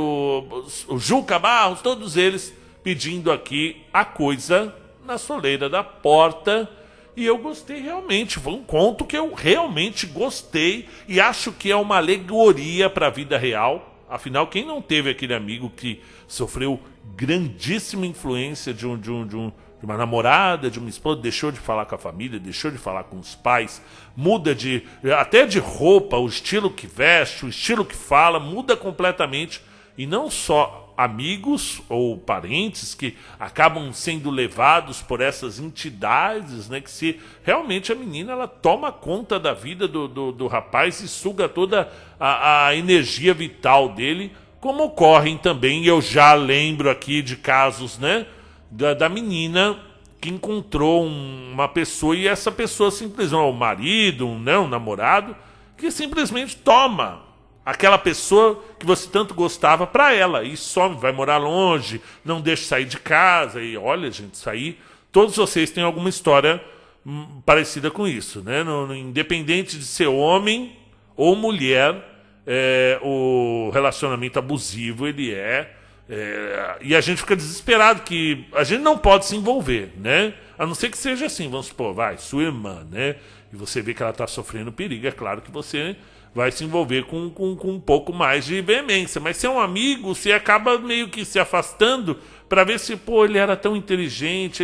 [SPEAKER 1] o Juca Barros, todos eles pedindo aqui a coisa na soleira da porta. E eu gostei realmente, foi um conto que eu realmente gostei e acho que é uma alegoria para a vida real. Afinal, quem não teve aquele amigo que sofreu grandíssima influência de uma namorada, de uma esposa, deixou de falar com a família, deixou de falar com os pais, muda até de roupa, o estilo que veste, o estilo que fala, muda completamente. E não só amigos ou parentes que acabam sendo levados por essas entidades, né? Que se realmente a menina ela toma conta da vida do rapaz e suga toda a energia vital dele, como ocorrem também, eu já lembro aqui de casos, né? Da menina que encontrou uma pessoa e essa pessoa simplesmente, o marido, né, um namorado, que simplesmente toma aquela pessoa que você tanto gostava para ela e some, vai morar longe, não deixa sair de casa. E olha, gente, isso aí, todos vocês têm alguma história parecida com isso, né? Independente de ser homem ou mulher, o relacionamento abusivo ele e a gente fica desesperado que a gente não pode se envolver, né? A não ser que seja assim, vamos supor, sua irmã, né? E você vê que ela está sofrendo perigo, é claro que você vai se envolver com um pouco mais de veemência. Mas se é um amigo, você acaba meio que se afastando para ver se, ele era tão inteligente,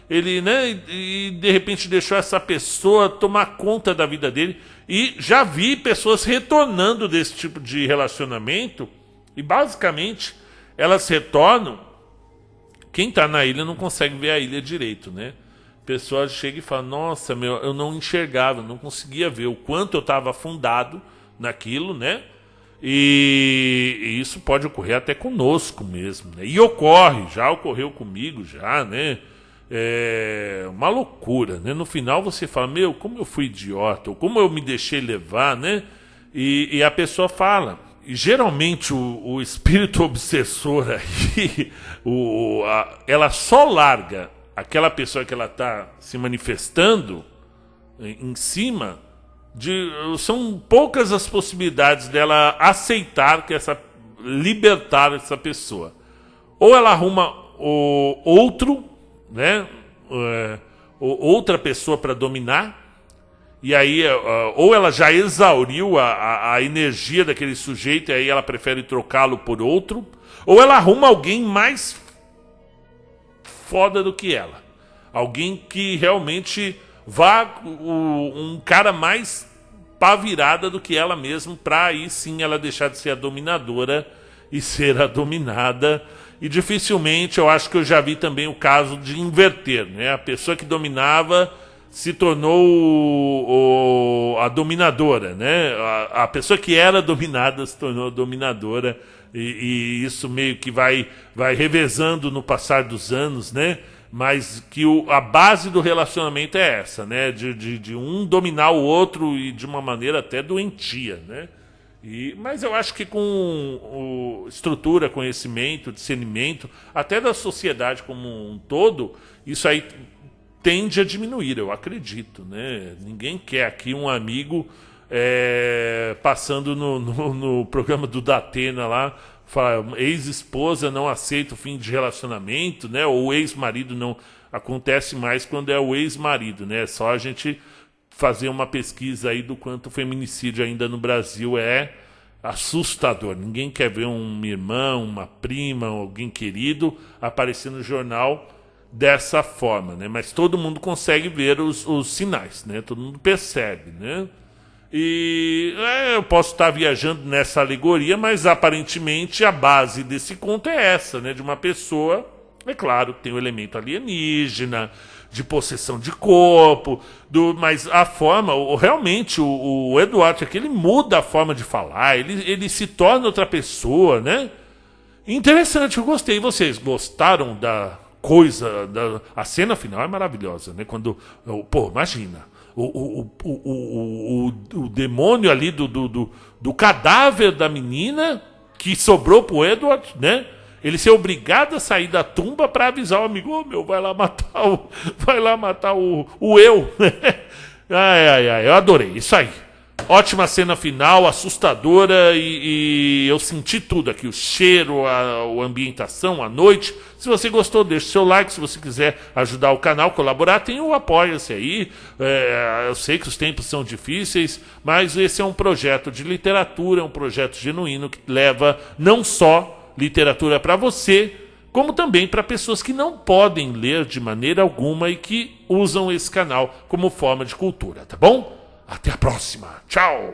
[SPEAKER 1] ele, né, e de repente deixou essa pessoa tomar conta da vida dele. E já vi pessoas retornando desse tipo de relacionamento e basicamente elas retornam. Quem está na ilha não consegue ver a ilha direito, né? A pessoa chega e fala, nossa, eu não enxergava, eu não conseguia ver o quanto eu estava afundado naquilo, né? E isso pode ocorrer até conosco mesmo, né? E já ocorreu comigo já, né? É uma loucura, né? No final você fala, como eu fui idiota, ou como eu me deixei levar, né? E a pessoa fala. E geralmente o espírito obsessor aí, ela só larga aquela pessoa que ela está se manifestando em cima são poucas as possibilidades dela aceitar libertar essa pessoa. Ou ela arruma outro, né, outra pessoa para dominar, e aí ou ela já exauriu a energia daquele sujeito e aí ela prefere trocá-lo por outro, ou ela arruma alguém mais foda do que ela. Alguém que realmente um cara mais pá virada do que ela mesma, pra aí sim ela deixar de ser a dominadora e ser a dominada. E dificilmente eu acho que eu já vi também o caso de inverter, né? A pessoa que dominava se tornou a dominadora, né? A pessoa que era dominada se tornou dominadora, e isso meio que vai revezando no passar dos anos, né? Mas que a base do relacionamento é essa, né? De um dominar o outro e de uma maneira até doentia, né? Mas eu acho que com estrutura, conhecimento, discernimento, até da sociedade como um todo, isso aí tende a diminuir, eu acredito, né? Ninguém quer aqui um amigo passando no programa do Datena lá, fala, ex-esposa não aceita o fim de relacionamento, né? Ou ex-marido não acontece mais quando é o ex-marido, né? É só a gente fazer uma pesquisa aí do quanto o feminicídio ainda no Brasil é assustador. Ninguém quer ver um irmão, uma prima, alguém querido aparecer no jornal dessa forma, né? Mas todo mundo consegue ver os sinais, né? Todo mundo percebe, né? E eu posso estar viajando nessa alegoria, mas aparentemente a base desse conto é essa, né? De uma pessoa, é claro, tem o elemento alienígena, de possessão de corpo, mas a forma, realmente, o Edward aqui, ele muda a forma de falar, ele se torna outra pessoa, né? Interessante, eu gostei. Vocês gostaram da coisa, a cena final é maravilhosa, né? Quando, imagina, o demônio ali do cadáver da menina que sobrou pro Edward, né? Ele ser obrigado a sair da tumba para avisar o amigo, vai lá matar o eu. Ai, eu adorei, isso aí. Ótima cena final, assustadora, e eu senti tudo aqui, o cheiro, a ambientação, a noite. Se você gostou, deixe seu like. Se você quiser ajudar o canal, colaborar, tem o Apoia-se aí. Eu sei que os tempos são difíceis, mas esse é um projeto de literatura, é um projeto genuíno que leva não só literatura para você, como também para pessoas que não podem ler de maneira alguma e que usam esse canal como forma de cultura, tá bom? Até a próxima. Tchau!